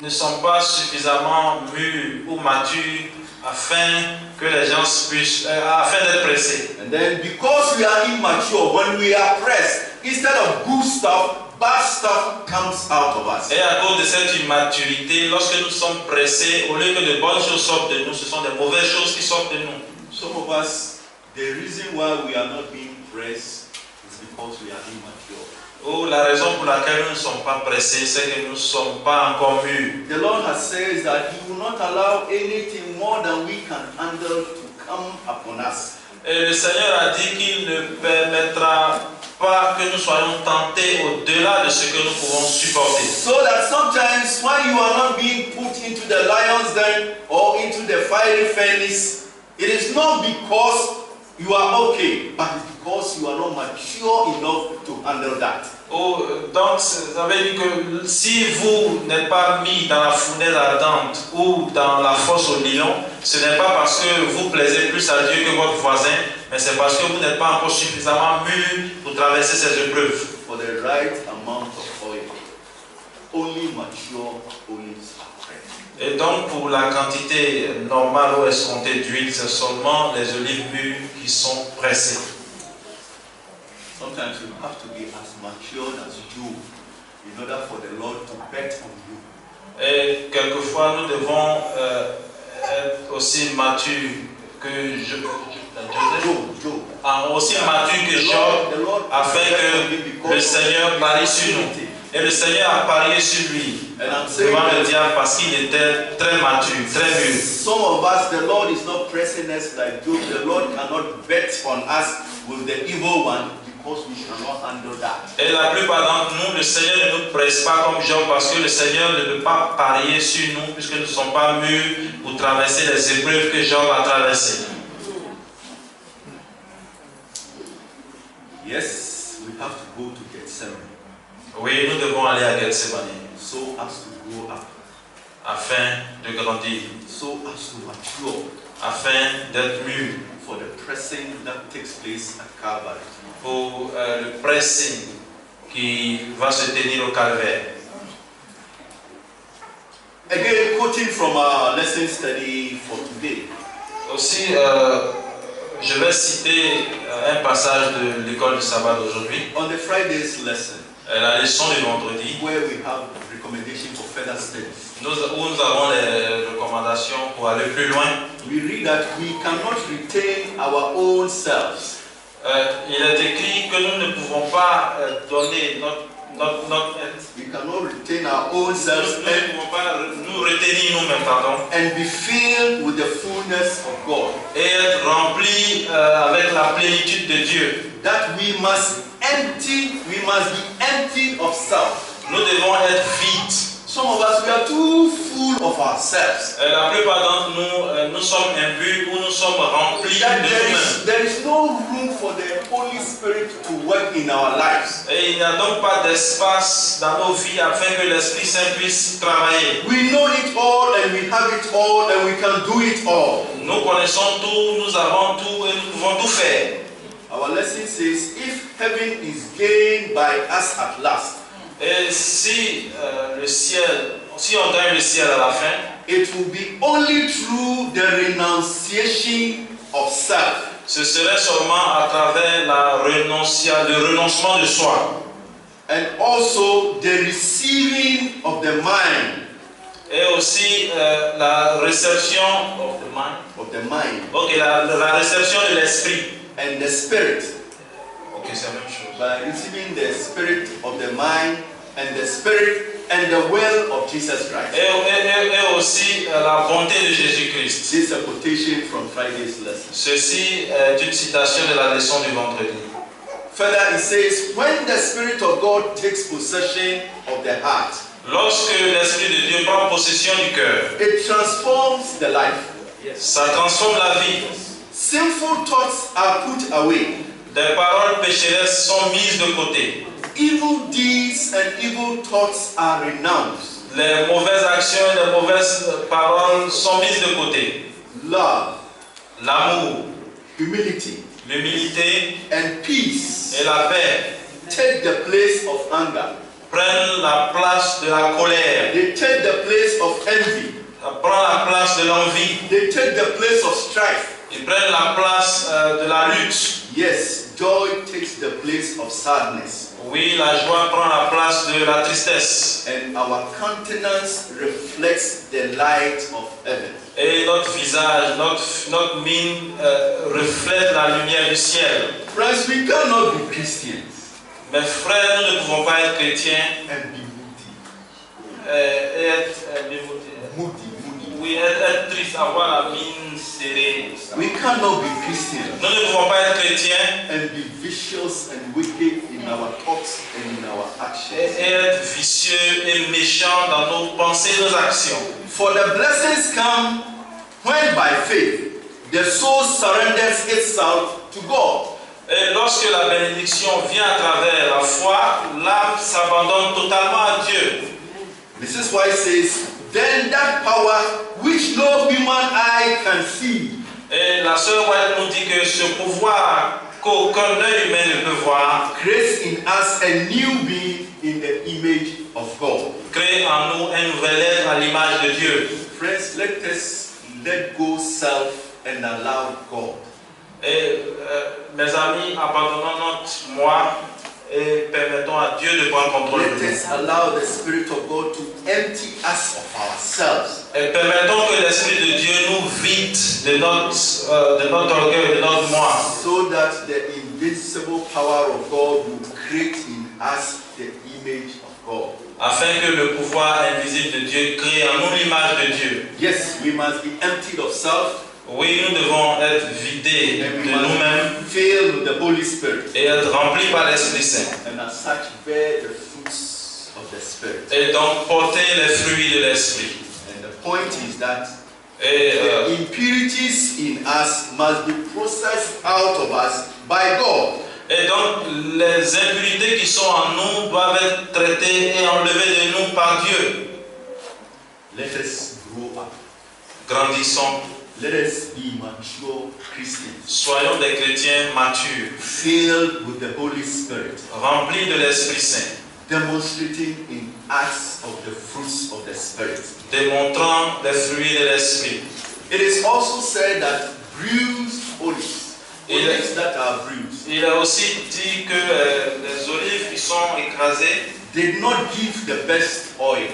S3: ne sommes pas suffisamment mûrs ou matures afin que les gens puissent, afin d'être pressés.
S2: And then because we are immature, when we are pressed, instead of good stuff, bad stuff comes out of us.
S3: Et à cause de cette immaturité, lorsque nous sommes pressés, au lieu que de bonnes choses sortent de nous, ce sont des mauvaises choses qui sortent de nous.
S2: Some of us, the reason why we are not being pressed is because we are immature.
S3: Ou la raison pour laquelle nous ne sommes pas pressés, c'est que nous ne sommes pas encore mûrs.
S2: The Lord has said that He will not allow anything more than we can handle to come upon us.
S3: Et le Seigneur a dit qu'il ne permettra pas que nous soyons tentés au-delà de ce que nous pouvons supporter.
S2: So that sometimes when you are not being put into the lion's den or into the fiery furnace, it is not because you are okay, but it's because you are not mature enough to handle that.
S3: Donc, ça veut dire que si vous n'êtes pas mis dans la fournaise ardente ou dans la fosse au lion, ce n'est pas parce que vous plaisez plus à Dieu que votre voisin, mais c'est parce que vous n'êtes pas encore suffisamment mûr pour traverser ces épreuves.
S2: For the right amount of oil, only mature olives are pressed.
S3: Et donc, pour la quantité normale ou escomptée d'huile, c'est seulement les olives mûres qui sont pressées.
S2: Sometimes you have to be as mature as you in order for the Lord to bet on you.
S3: Et quelquefois, nous devons être aussi matures que aussi mature que Job, afin que le Seigneur parie sur nous. Et le Seigneur a parié sur lui devant le diable parce qu'il était très mature, très mûr.
S2: Some of us, the Lord is not pressing us like Job. The Lord cannot bet on us with the evil one because we cannot handle that.
S3: Et la plupart d'entre nous, le Seigneur ne nous presse pas comme Job parce que le Seigneur ne peut pas parier sur nous puisque nous ne sommes pas mûrs pour traverser les épreuves que Job a traversées.
S2: Yes, we have to go to Gethsemane.
S3: Oui, nous devons aller à Gethsemane
S2: So as to grow up.
S3: afin de grandir,
S2: So as to mature
S3: afin d'être mûr
S2: for the pressing that takes place at Calvary.
S3: pour le pressing qui va se tenir au calvaire.
S2: Again, quoting from our lesson study for today.
S3: Aussi, je vais citer un passage de l'école du sabbat d'aujourd'hui.
S2: On the Friday's lesson,
S3: La leçon du vendredi,
S2: where we have recommendation for further studies.
S3: où nous avons les recommandations pour aller plus loin.
S2: We read that we cannot retain our own selves.
S3: Il est écrit que nous ne pouvons pas donner notre
S2: We cannot retain our own selves
S3: nous ne pouvons pas nous retenir nous-mêmes, pardon,
S2: and be filled with the fullness of God.
S3: et être remplis avec la plénitude de Dieu.
S2: That we must be empty of self.
S3: Nous devons être vides.
S2: Some of us, we are too full of ourselves.
S3: La plupart d'entre nous, nous sommes imbus ou nous sommes remplis
S2: That
S3: de nous-mêmes.
S2: there is no room for the Holy Spirit to work in our lives.
S3: Et il n'y a donc pas d'espace dans nos vies afin que l'Esprit Saint puisse travailler.
S2: We know it all and we have it all and we can do it all.
S3: Nous connaissons tout, nous avons tout et nous pouvons tout faire.
S2: Our lesson says, if heaven is gained by us at last,
S3: Et si on gagne le ciel à la fin,
S2: it will be only through the renunciation of self.
S3: ce serait seulement à travers le renoncement de soi.
S2: And also the receiving of the mind.
S3: Et aussi la réception
S2: Of the mind.
S3: Ok, la réception de l'esprit.
S2: And the spirit.
S3: Ok, c'est la même chose.
S2: By receiving the spirit of the mind and the spirit and the will of Jesus Christ.
S3: Et aussi la bonté de Jésus-Christ.
S2: This is a quotation from Friday's lesson.
S3: Ceci est une citation de la leçon du vendredi.
S2: Further, it says, when the Spirit of God takes possession of the heart,
S3: Lorsque l'Esprit de Dieu prend possession du cœur,
S2: it transforms the life.
S3: ça transforme la vie.
S2: Sinful thoughts are put away.
S3: Des paroles pécheresses sont mises de côté.
S2: Evil deeds and evil thoughts are renounced.
S3: Les mauvaises actions et les mauvaises paroles sont mises de côté.
S2: Love,
S3: L'amour,
S2: humility,
S3: l'humilité
S2: and peace
S3: et la paix
S2: take the place of anger.
S3: prennent la place de la colère,
S2: They take the place of envy.
S3: prennent la place de l'envie,
S2: They take the place of strife.
S3: ils prennent la place de la lutte.
S2: Yes, joy takes the place of sadness.
S3: Oui, la joie prend la place de la tristesse.
S2: And our countenance reflects the light of heaven.
S3: Et notre visage, notre mine reflète la lumière du ciel.
S2: Friends, we cannot be Christians
S3: Mes frères, nous ne pouvons pas être chrétiens
S2: and be moody.
S3: et être
S2: Moody.
S3: Oui, être triste, avoir la mine serrée.
S2: We cannot be Christians
S3: Nous ne pouvons pas être chrétiens
S2: and be vicious and wicked in our thoughts and in our actions.
S3: et être vicieux et méchants dans nos pensées et nos actions.
S2: For the blessings come when by faith the soul surrenders itself to God.
S3: Et lorsque la bénédiction vient à travers la foi, l'âme s'abandonne totalement à Dieu.
S2: This is why it says, then that power which no human eye can see.
S3: Et la sœur White nous dit que ce pouvoir qu'aucun œil humain ne peut voir
S2: Creates in us a new being in the image of God.
S3: crée en nous un nouvel être à l'image de Dieu.
S2: Friends, let us let go self and allow God.
S3: Et mes amis, abandonnons notre moi et permettons à Dieu de prendre contrôle de
S2: Let us
S3: nous.
S2: allow the Spirit of God to empty us of ourselves.
S3: Et permettons que l'Esprit de Dieu nous vide de notre orgueil, de notre moi,
S2: So that the invincible power of God will create in us the image of God.
S3: afin que le pouvoir invisible de Dieu crée en nous l'image de Dieu.
S2: Yes, we must be emptied of self
S3: Oui, nous devons être vidés
S2: and
S3: de
S2: we
S3: nous-mêmes
S2: must fill with the Holy Spirit.
S3: et être remplis par l'Esprit Saint.
S2: And as such, bear the fruits of the Spirit.
S3: Et donc porter les fruits de l'Esprit.
S2: And the point is that
S3: Et
S2: the impurities in us must be processed out of us by God.
S3: Et donc, les impurités qui sont en nous doivent être traitées et enlevées de nous par Dieu.
S2: Let us grow up.
S3: Grandissons,
S2: Let us be mature Christians,
S3: soyons des chrétiens matures,
S2: filled with the Holy Spirit,
S3: remplis de l'Esprit Saint,
S2: demonstrating in us of the fruits of the Spirit.
S3: démontrant les fruits de l'Esprit.
S2: It is also said that bruised olives, olives that are bruised,
S3: Il a aussi dit que les olives qui sont écrasées,
S2: did not give the best oil.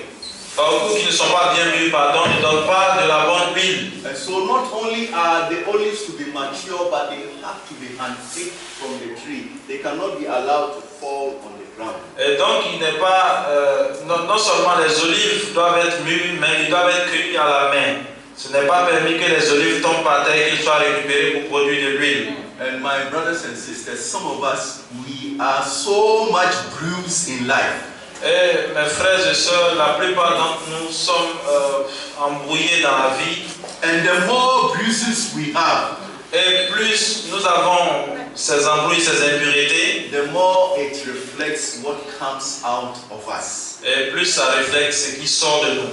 S3: ou qui ne sont pas bien mûres, pardon, ne donnent pas de la bonne huile.
S2: And so not only are the olives to be mature, but they have to be handpicked from the tree. They cannot be allowed to fall on the ground.
S3: Et donc, il n'est pas, non seulement les olives doivent être mûres, mais ils doivent être cueillis à la main. Ce n'est pas permis que les olives tombent par terre et qu'ils soient récupérés pour produire de l'huile.
S2: And my brothers and sisters, some of us, we are so much bruised in life.
S3: Et mes frères et sœurs, la plupart d'entre nous sommes embrouillés dans la vie.
S2: And the more bruises we have,
S3: Et plus nous avons ces embrouilles, ces impuretés,
S2: the more it reflects what comes out of us.
S3: et plus ça reflète ce qui sort de nous.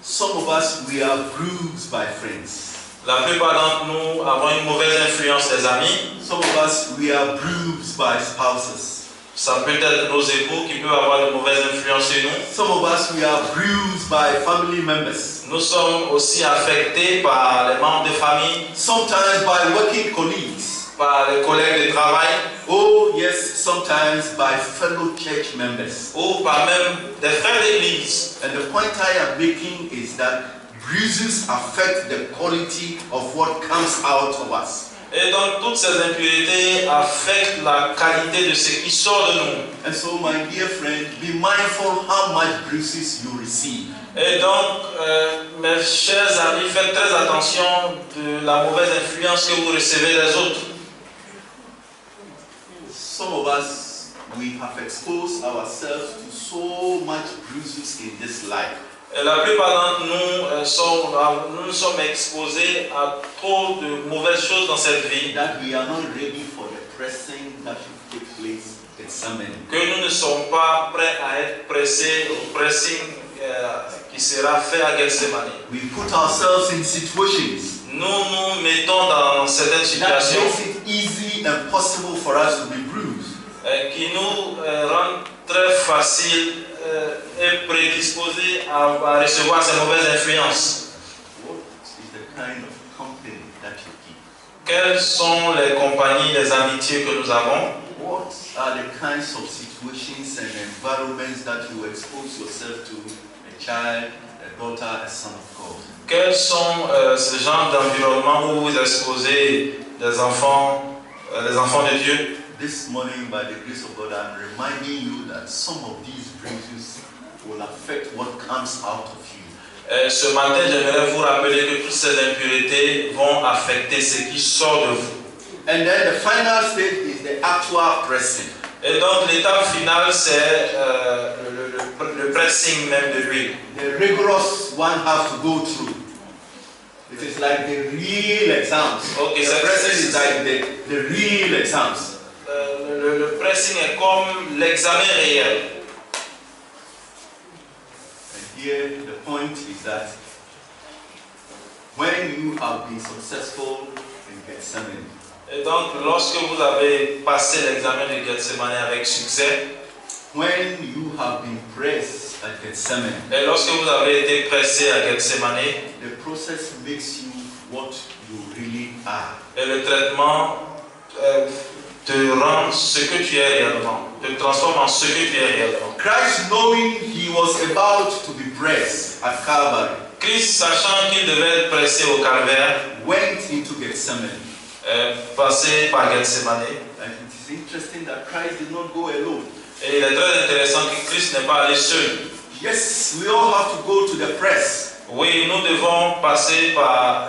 S2: Some of us, we are bruised by friends.
S3: La plupart d'entre nous avons une mauvaise influence des amis.
S2: Some of us, we are bruised by spouses.
S3: Ça peut être nos époux qui peuvent avoir de mauvaises influences sur nous.
S2: Some of us, we are bruised by family members.
S3: Nous sommes aussi affectés par les membres de famille,
S2: Sometimes by working colleagues.
S3: par les collègues de travail,
S2: Oh yes, sometimes by fellow church members.
S3: ou par même des frères d'église.
S2: And the point I am making is that bruises affect the quality of what comes out of us.
S3: Et donc toutes ces impuretés affectent la qualité de ce qui sort de nous.
S2: And so, my dear friend, be mindful how much bruises you receive.
S3: Et donc, mes chers amis, faites très attention de la mauvaise influence que vous recevez des autres.
S2: Some of us, we have exposed ourselves to so much bruises in this life.
S3: Et la plupart d'entre nous nous sommes exposés à trop de mauvaises choses dans cette vie,
S2: That we are not ready for the pressing that should take place at Gethsemane.
S3: que nous ne sommes pas prêts à être pressés au pressing qui sera fait à Gethsemane.
S2: We put ourselves in situations
S3: Nous nous mettons dans certaines
S2: that
S3: situations
S2: makes it easy and possible for us to be bruised.
S3: qui nous rendent très facile et prédisposés à recevoir ces mauvaises influences.
S2: What is the kind of company that you keep?
S3: Quelles sont les compagnies, les amitiés que nous avons?
S2: What are the kinds of situations and environments that you expose yourself to? A child, a daughter, a son of God.
S3: Quels sont ce genre d'environnement où vous exposez les enfants de Dieu?
S2: This morning, by the grace of God, I'm reminding you that some of these bruises will affect what comes out of you.
S3: Ce matin, j'aimerais vous rappeler que toutes ces impuretés vont affecter ce qui sort de vous.
S2: And then the final stage is the actual pressing.
S3: Et donc l'étape finale, c'est le pressing même de l'huile.
S2: The rigorous one has to go through. It is like the real exams.
S3: Okay,
S2: the pressing is like the real exams.
S3: Le pressing est comme l'examen réel.
S2: And here the point is that when you have been successful in Gethsemane,
S3: Et donc, lorsque vous avez passé l'examen de Gethsemane avec succès,
S2: when you have been pressed at Gethsemane,
S3: et lorsque vous avez été pressé à Gethsemane,
S2: the process makes you what you really are.
S3: et le traitement te rend ce que tu es réellement, te transforme en ce que tu es réellement.
S2: Christ, knowing he was about to be pressed at Calvary,
S3: Christ, sachant qu'il devait être pressé au calvaire,
S2: went into Gethsemane.
S3: passé par Gethsemane.
S2: And it is interesting that Christ did not go alone.
S3: Et il est très intéressant que Christ n'est pas allé seul.
S2: Yes, we all have to go to the press.
S3: Oui, nous devons passer par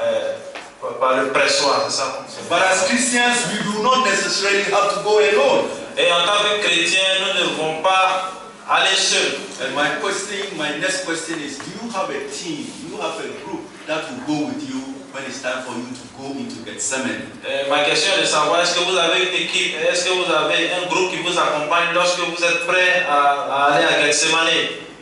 S3: le pressoir, c'est ça?
S2: But as Christians, we do not necessarily have to go alone.
S3: Et en tant que chrétiens, nous ne devons pas aller seuls.
S2: And my next question is, do you have a team, do you have a group that will go with you when it's time for you to go into Gethsemane?
S3: Ma question est de savoir, est-ce que vous avez une équipe, est-ce que vous avez un groupe qui vous accompagne lorsque vous êtes prêts à aller à Gethsemane?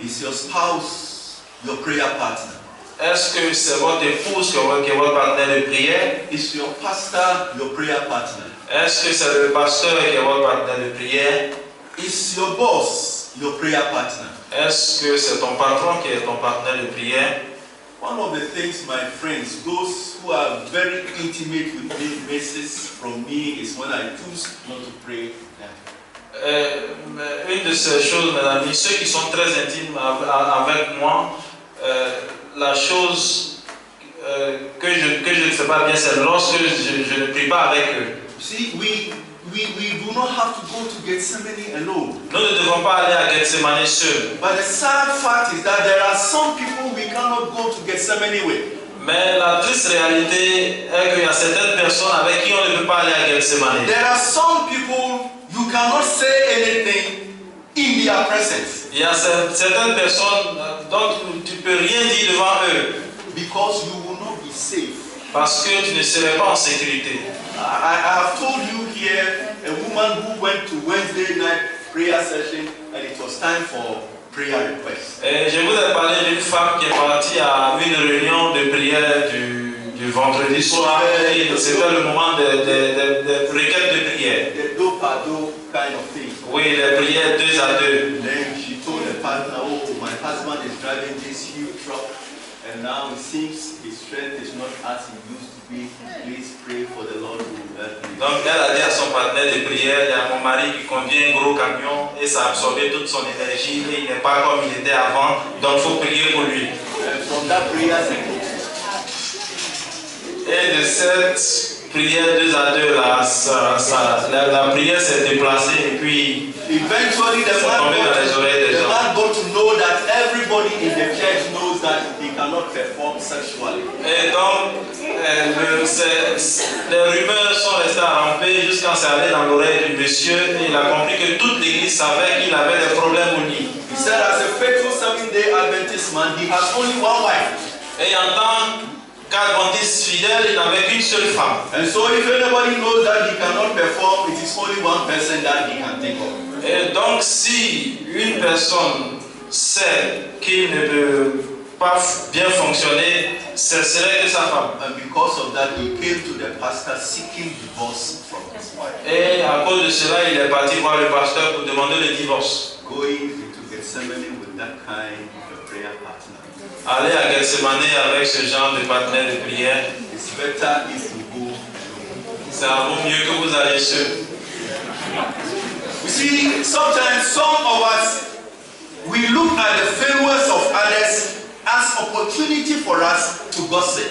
S2: Is your spouse your prayer partner?
S3: Est-ce que c'est votre épouse qui est votre partenaire de prière?
S2: Is your pastor your prayer partner?
S3: Est-ce que c'est le pasteur qui est votre partenaire de prière?
S2: Is your boss your prayer partner?
S3: Est-ce que c'est ton patron qui est ton partenaire de prière?
S2: One of the things, my friends, those who are very intimate with me, misses from me, is when I choose not to pray.
S3: Une de ces choses, mes amis, ceux qui sont très intimes avec moi, la chose que je ne fais pas bien, c'est lorsque je ne prie pas avec eux.
S2: See, we do not have to go to Gethsemane alone.
S3: Nous ne devons pas aller à Gethsemane seuls.
S2: But the sad fact is that there are some people we cannot go to Gethsemane with.
S3: Mais la triste réalité est qu'il y a certaines personnes avec qui on ne peut pas aller à Gethsemane.
S2: There are some people you cannot say anything in their presence.
S3: Il y a certaines personnes dont tu ne peux rien dire devant eux.
S2: Because you will not be safe.
S3: Parce que tu ne serais pas en sécurité.
S2: I have told you here a woman who went to Wednesday night prayer session and it was time for prayer request.
S3: Et je vous ai parlé d'une femme qui est partie à une réunion de prière du vendredi soir. Et c'était le moment des requêtes de prière.
S2: The do-pa-do kind of thing.
S3: Oui, les prières 2 à 2.
S2: Then she told her partner, oh, my husband is driving this huge truck and now it seems his strength is not as it used to be. Please pray for the Lord who will help me.
S3: Donc elle a dit à son partenaire de prière, il y a mon mari qui conduit un gros camion et ça a absorbé toute son énergie et il n'est pas comme il était avant, donc il faut prier pour lui.
S2: And from that prayer session,
S3: Et de cette prière 2 à 2 là, la prière s'est déplacée et puis
S2: eventually the man got to know that everybody in the church knows that he cannot perform sexually.
S3: Et donc les rumeurs sont restées rampées jusqu'à c'est allé dans l'oreille du monsieur et il a compris que toute l'église savait qu'il avait des problèmes au lit.
S2: He said as a faithful 7-day Adventist man, he has only one wife.
S3: Et en tant qu'adventiste fidèle, il n'avait qu'une seule femme.
S2: And so if anybody knows that he cannot perform, it is only one person that he can think of.
S3: Et donc si une personne sait qu'il ne peut pas bien fonctionner, ce serait que sa femme.
S2: And because of that, he came to the pastor seeking divorce from his wife.
S3: Et à cause de cela, il est parti voir le pasteur pour demander le divorce.
S2: Going into Gethsemane with that kind of a prayer partner.
S3: Aller à Gethsemane avec ce genre de partenaire de prière,
S2: It's better if you go.
S3: ça vaut mieux que vous alliez seul.
S2: You see, sometimes some of us, we look at the failures of others as opportunity for us to gossip.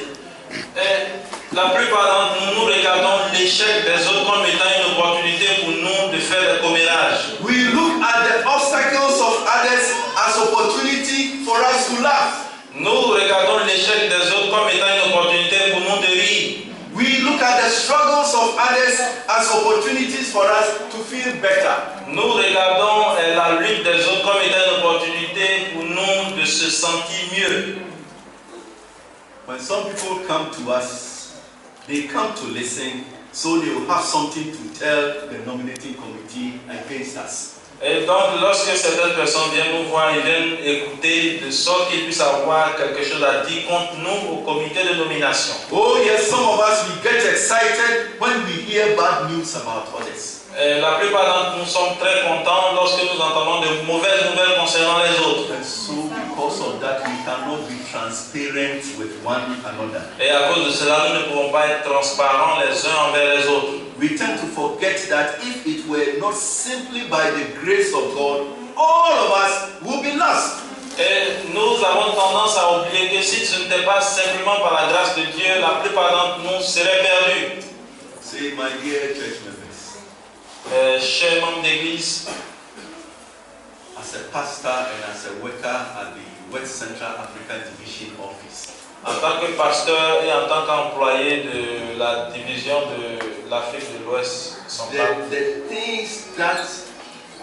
S3: Et la plupart d'entre nous, nous regardons l'échec des autres comme étant une opportunité pour nous de faire des commérages.
S2: We look at the obstacles of others as opportunity for us to laugh.
S3: Nous regardons
S2: for us to feel better.
S3: Nous regardons la lutte des autres comme étant une opportunité pour nous de se sentir mieux.
S2: When some people come to us, they come to listen, so they will have something to tell the nominating committee against us.
S3: Et donc, lorsque certaines personnes viennent nous voir, ils viennent écouter de sorte qu'ils puissent avoir quelque chose à dire contre nous au comité de nomination.
S2: Oh yes, some of us, we get excited when we hear bad news about others.
S3: Et la plupart d'entre nous sommes très contents lorsque nous entendons de mauvaises nouvelles concernant les autres.
S2: And so because of that, we cannot be transparent with one another.
S3: Et à cause de cela, nous ne pouvons pas être transparents les uns envers les autres.
S2: We tend to forget that if it were not simply by the grace of God, all of us would be lost.
S3: Et nous avons tendance à oublier que si ce n'était pas simplement par la grâce de Dieu, la plupart d'entre nous seraient perdus.
S2: Say, my dear church members,
S3: Chers membres d'église,
S2: as a pastor and as a worker at the West Central Africa Division Office,
S3: en tant que pasteur et en tant qu'employé de la division de l'Afrique de l'Ouest centrale,
S2: the things that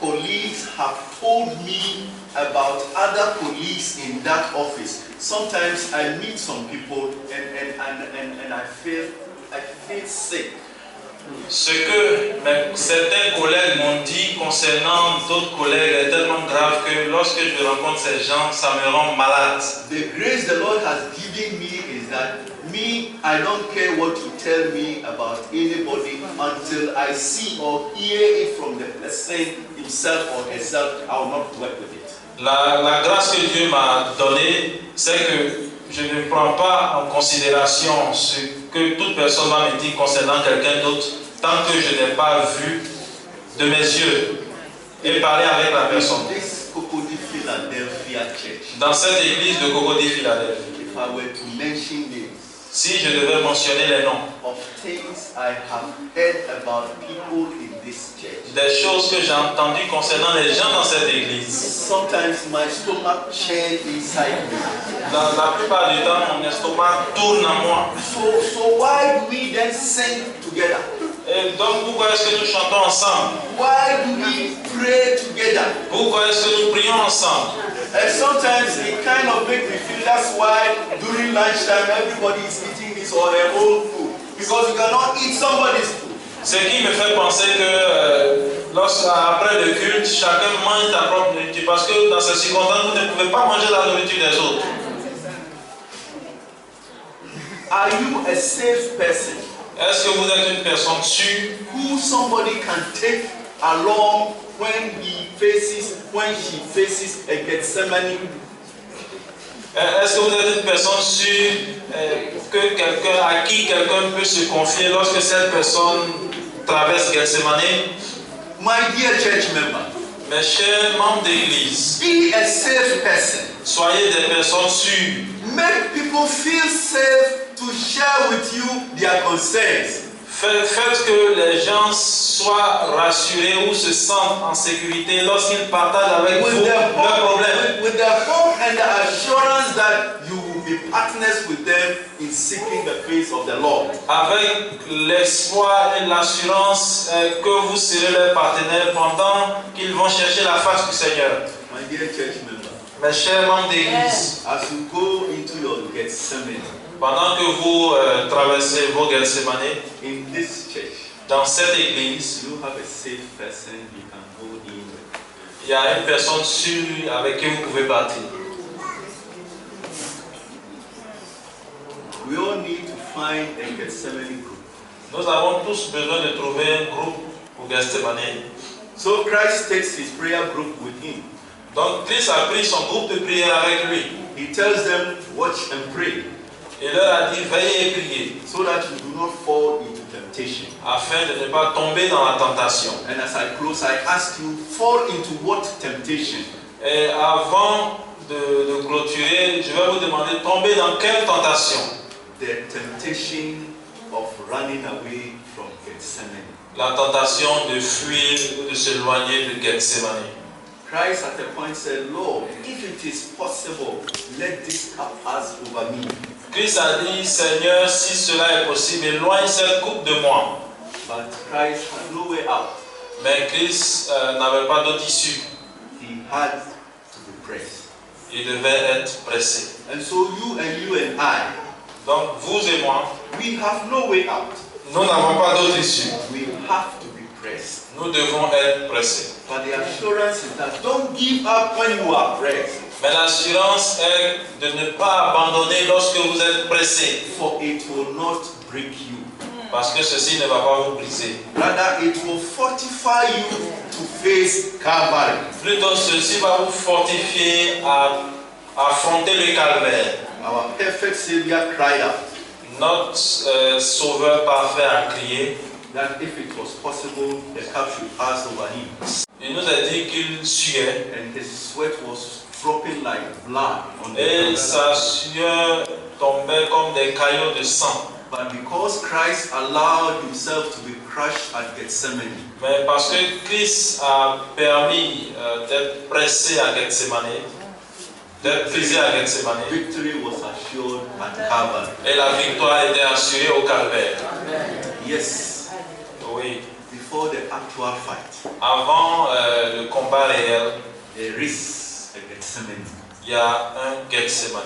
S2: colleagues have told me about other colleagues in that office, sometimes I meet some people and I feel sick.
S3: ce que certains collègues m'ont dit concernant d'autres collègues est tellement grave que lorsque je rencontre ces gens, ça me rend malade.
S2: The grace the Lord has given me is that I don't care what you tell me about anybody until I see or hear it from the person himself or herself. I will not work with it.
S3: La grâce que Dieu m'a donnée, c'est que je ne prends pas en considération ce que toute personne va me dire concernant quelqu'un d'autre tant que je n'ai pas vu de mes yeux et parlé avec la personne.
S2: This Cocody Philadelphia Church,
S3: Dans cette église de Cocody Philadelphie,
S2: if I were to mention names
S3: si je devais mentionner les noms
S2: of things I have heard about people in this church,
S3: des choses que j'ai entendues concernant les gens dans cette église,
S2: sometimes my stomach churns inside me.
S3: la plupart du temps, mon estomac tourne en moi.
S2: So why do we then sing together?
S3: Et donc, pourquoi est-ce que nous chantons ensemble?
S2: Why do we pray together?
S3: Pourquoi est-ce que nous prions ensemble?
S2: And sometimes it kind of makes me feel that's why during lunchtime everybody is eating his or her own food, because you cannot eat somebody's food.
S3: Ce qui me fait penser que après le culte, chacun mange sa propre nourriture, parce que dans ces circonstances, vous ne pouvez pas manger la nourriture des autres.
S2: Are you a safe person
S3: Est-ce que vous êtes une personne sûre
S2: who somebody can take along when she faces a Gethsemane?
S3: Est-ce que vous êtes une personne sûre à qui quelqu'un peut se confier lorsque cette personne traverse Gethsemane?
S2: My dear church member,
S3: Mes chers membres d'église,
S2: be a safe person.
S3: soyez des personnes sûres.
S2: Make people feel safe to share with you their concerns.
S3: Faites que les gens soient rassurés ou se sentent en sécurité lorsqu'ils partagent avec vous leurs problèmes.
S2: With the hope and the assurance that you will be partners with them in seeking the face of the Lord.
S3: Avec l'espoir et l'assurance que vous serez leurs partenaires pendant qu'ils vont chercher la face du Seigneur.
S2: My dear church member,
S3: Mes chers membres d'église,
S2: as you go into your Gethsemane,
S3: pendant que vous traversez vos Gethsemane,
S2: in this church,
S3: dans cette église,
S2: you have a safe person you can go in with.
S3: il y a une personne sûre avec qui vous pouvez partir.
S2: We all need to find a Gethsemane group.
S3: Nous avons tous besoin de trouver un groupe pour Gethsemane.
S2: So Christ takes his prayer group with him.
S3: Donc Christ a pris son groupe de prière avec lui.
S2: He tells them, watch and pray,
S3: Il leur a dit, veillez et priez,
S2: so that you do not fall into temptation.
S3: afin de ne pas tomber dans la tentation.
S2: And as I close, I ask you, fall into what temptation?
S3: Et avant de clôturer, je vais vous demander, tomber dans quelle tentation?
S2: The temptation of running away from Gethsemane.
S3: La tentation de fuir ou de s'éloigner de Gethsemane.
S2: Christ at a point said, Lord, if it is possible, let this cup pass over me.
S3: Christ a dit, Seigneur, si cela est possible, éloigne cette coupe de moi.
S2: But Christ had no way out.
S3: Mais Christ n'avait pas d'autre issue.
S2: He had to be pressed.
S3: Il devait être pressé.
S2: And so you and I,
S3: Donc vous et moi,
S2: we have no way out.
S3: nous n'avons pas d'autre issue.
S2: We have to be pressed.
S3: Nous devons être pressés.
S2: But the assurance is that don't give up when you are pressed.
S3: Mais l'assurance est de ne pas abandonner lorsque vous êtes pressé.
S2: For it will not break you.
S3: Parce que ceci ne va pas vous briser.
S2: Rather, it will fortify you to face Calvary.
S3: Plutôt, ceci va vous fortifier à affronter le calvaire.
S2: Our perfect Savior cried out
S3: Notre Sauveur parfait a crié.
S2: that if it was possible, the cup should pass over him.
S3: Il nous a dit qu'il suait.
S2: And his sweat was dropping like blood on the
S3: Et
S2: ground.
S3: sa sueur tombait comme des caillots de sang.
S2: But because Christ allowed himself to be crushed at Gethsemane,
S3: Mais parce que Christ a permis d'être pressé à Gethsemane, d'être brisé à Gethsemane,
S2: victory was assured at Calvary.
S3: et la victoire était assurée au calvaire.
S2: Yes,
S3: Oui.
S2: before the actual fight,
S3: Avant le combat réel,
S2: there is a Gethsemane.
S3: il y a un Gethsemane.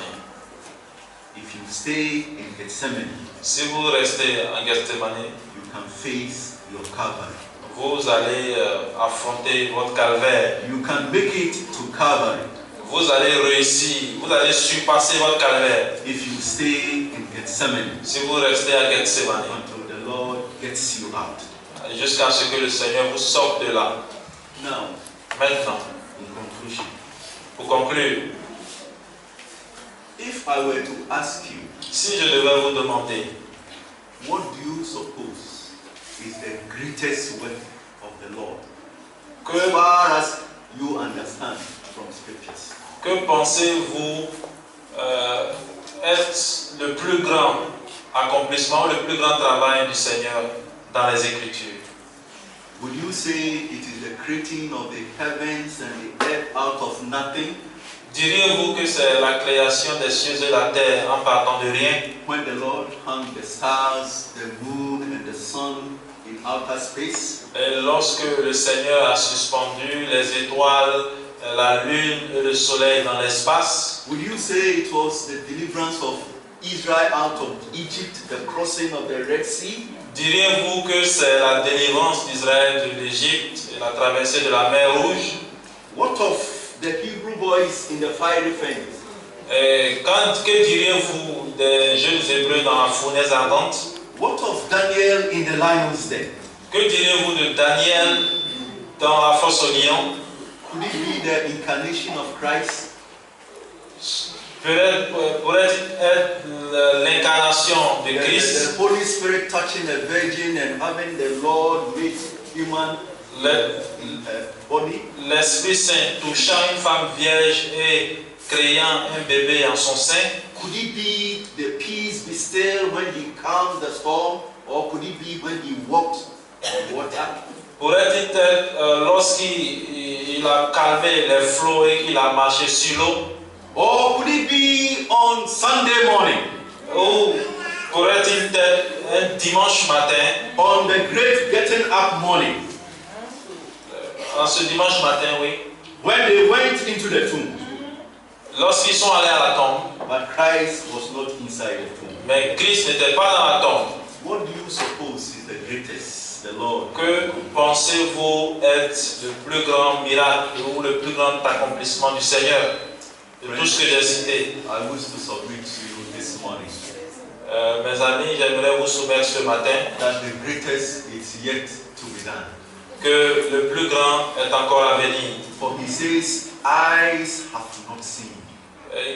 S2: If you stay in Gethsemane,
S3: Si vous restez en Gethsemane,
S2: you can face your Calvary.
S3: vous allez affronter votre calvaire.
S2: You can make it to Calvary
S3: Vous allez réussir, vous allez surpasser votre calvaire.
S2: if you stay in Gethsemane
S3: Si vous restez à Gethsemane,
S2: until the Lord gets you out.
S3: jusqu'à ce que le Seigneur vous sorte de là.
S2: Now,
S3: Maintenant,
S2: in conclusion,
S3: pour conclure,
S2: if I were to ask you,
S3: si je devais vous demander,
S2: what do you suppose is the greatest work of the Lord? As far as you understand from scriptures.
S3: que pensez-vous être le plus grand accomplissement, le plus grand travail du Seigneur dans les Écritures?
S2: Would you say it is the creating of the heavens and the earth out of nothing?
S3: Diriez-vous que c'est la création des cieux et la terre en partant de rien?
S2: When the Lord hung the stars, the moon and the sun in outer space?
S3: Et lorsque le Seigneur a suspendu les étoiles, la lune et le soleil dans l'espace,
S2: Would you say it was the deliverance of Israel out of Egypt, the crossing of the Red Sea?
S3: diriez-vous que c'est la délivrance d'Israël de l'Égypte et la traversée de la mer Rouge?
S2: What of the Hebrew boys in the fiery furnace?
S3: Et que diriez-vous des jeunes Hébreux dans la fournaise ardente?
S2: What of Daniel in the lion's den?
S3: Que diriez-vous de Daniel dans la fosse au lion?
S2: Could it be the incarnation of Christ?
S3: Pourrait-il être l'incarnation de Christ?
S2: The Holy Spirit touching a virgin and having the Lord make human body?
S3: L'Esprit Saint touchant une femme vierge et créant un bébé en son sein?
S2: Could it be the peace be still when he calms the storm, or could it be when he walked on water?
S3: Pourrait-il être lorsqu'il a calmé les flots et qu'il a marché sur l'eau?
S2: Or could it be on Sunday morning,
S3: Ou pourrait-il être un dimanche matin?
S2: on the great getting up morning,
S3: En ce dimanche matin, oui.
S2: when they went into the tomb,
S3: Lorsqu'ils sont allés à la tombe,
S2: but Christ was not inside the tomb?
S3: mais Christ n'était pas dans la tombe.
S2: What do you suppose is the greatest, the Lord?
S3: Que pensez-vous être le plus grand miracle ou le plus grand accomplissement du Seigneur? De tout ce que j'ai cité.
S2: I wish to submit to you this morning
S3: Mes amis, j'aimerais vous soumettre ce matin
S2: that the greatest is yet to be done.
S3: que le plus grand est encore à venir.
S2: For he says, eyes have not seen,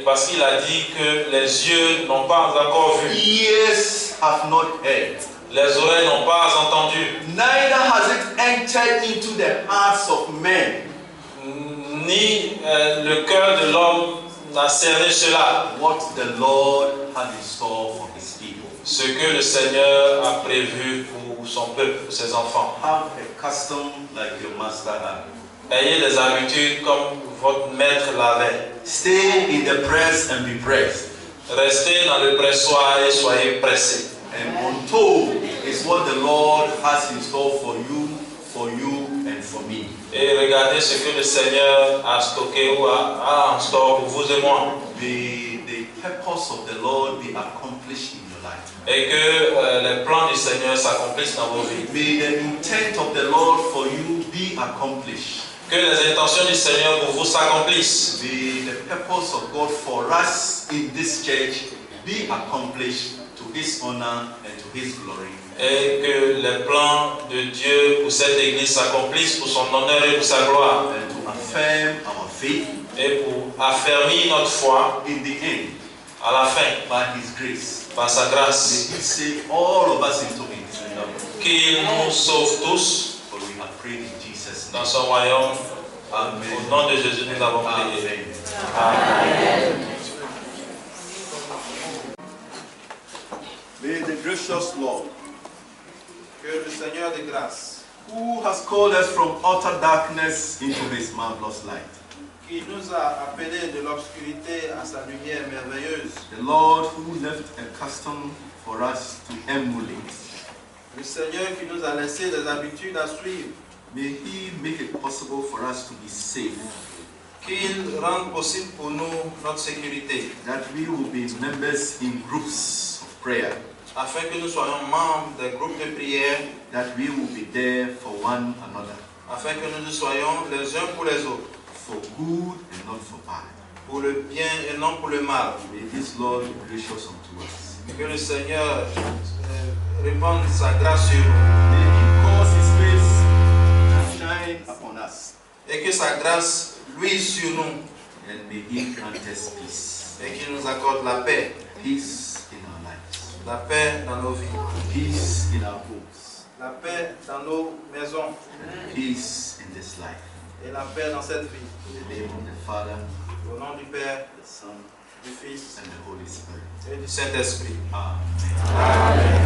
S3: Parce qu'il a dit que les yeux n'ont pas encore vu,
S2: ears have not heard,
S3: les oreilles n'ont pas entendu,
S2: neither has it entered into the hearts of men
S3: ni le cœur de l'homme n'a cerné cela,
S2: what the Lord had in store for his people.
S3: ce que le Seigneur a prévu pour son peuple, pour ses enfants.
S2: Have a custom like your master had.
S3: Ayez des habitudes comme votre maître l'avait.
S2: Stay in the press and be pressed.
S3: Restez dans le pressoir et soyez pressés.
S2: And untold is what the Lord has in store for you
S3: et regardez ce que le Seigneur a stocké ou a en store pour vous et moi.
S2: May the purpose of the Lord be accomplished in your life.
S3: Et que les plans du Seigneur s'accomplissent dans vos vies.
S2: May the intent of the Lord for you be accomplished.
S3: Que les intentions du Seigneur pour vous s'accomplissent.
S2: May the purpose of God for us in this church be accomplished to His honor and to His glory.
S3: Et que les plans de Dieu pour cette église s'accomplissent pour son honneur et pour sa gloire.
S2: And to affirm our faith
S3: Et pour affermir notre foi
S2: in the end
S3: à la fin,
S2: by His grace.
S3: par sa
S2: May
S3: grâce.
S2: He save all of us into His kingdom.
S3: Qu'il nous sauve tous
S2: For we have prayed in Jesus'
S3: dans
S2: name.
S3: son royaume.
S2: Amen.
S3: Au nom de Jésus, nous avons prié.
S2: Amen.
S3: Amen.
S2: May the gracious Lord,
S3: Que le Seigneur de grâce,
S2: who has called us from utter darkness into His marvelous light,
S3: qui nous a appelés de l'obscurité à sa lumière merveilleuse,
S2: the Lord who left a custom for us to emulate,
S3: le Seigneur qui nous a laissé des habitudes à suivre,
S2: may He make it possible for us to be safe,
S3: qu'il rende possible pour nous notre sécurité,
S2: that we will be members in groups of prayer,
S3: afin que nous soyons membres des groupes de prière,
S2: that we will be there for one another,
S3: afin que nous soyons les uns pour les autres,
S2: for good and not for bad.
S3: pour le bien et non pour le mal.
S2: May this Lord be gracious unto us.
S3: Que le Seigneur répande sa grâce sur nous,
S2: May He cause His face to shine upon us,
S3: et que sa grâce luise sur nous,
S2: and may He grant us peace.
S3: et qu'il nous accorde la paix,
S2: Peace in our lives,
S3: la paix dans nos vies,
S2: peace in our homes,
S3: la paix dans nos maisons,
S2: and peace in this life.
S3: et la paix dans cette vie.
S2: In the name of the Father,
S3: Au nom du Père,
S2: the Son,
S3: du Fils
S2: and the Holy Spirit.
S3: et du Saint-Esprit.
S2: Amen.
S3: Amen.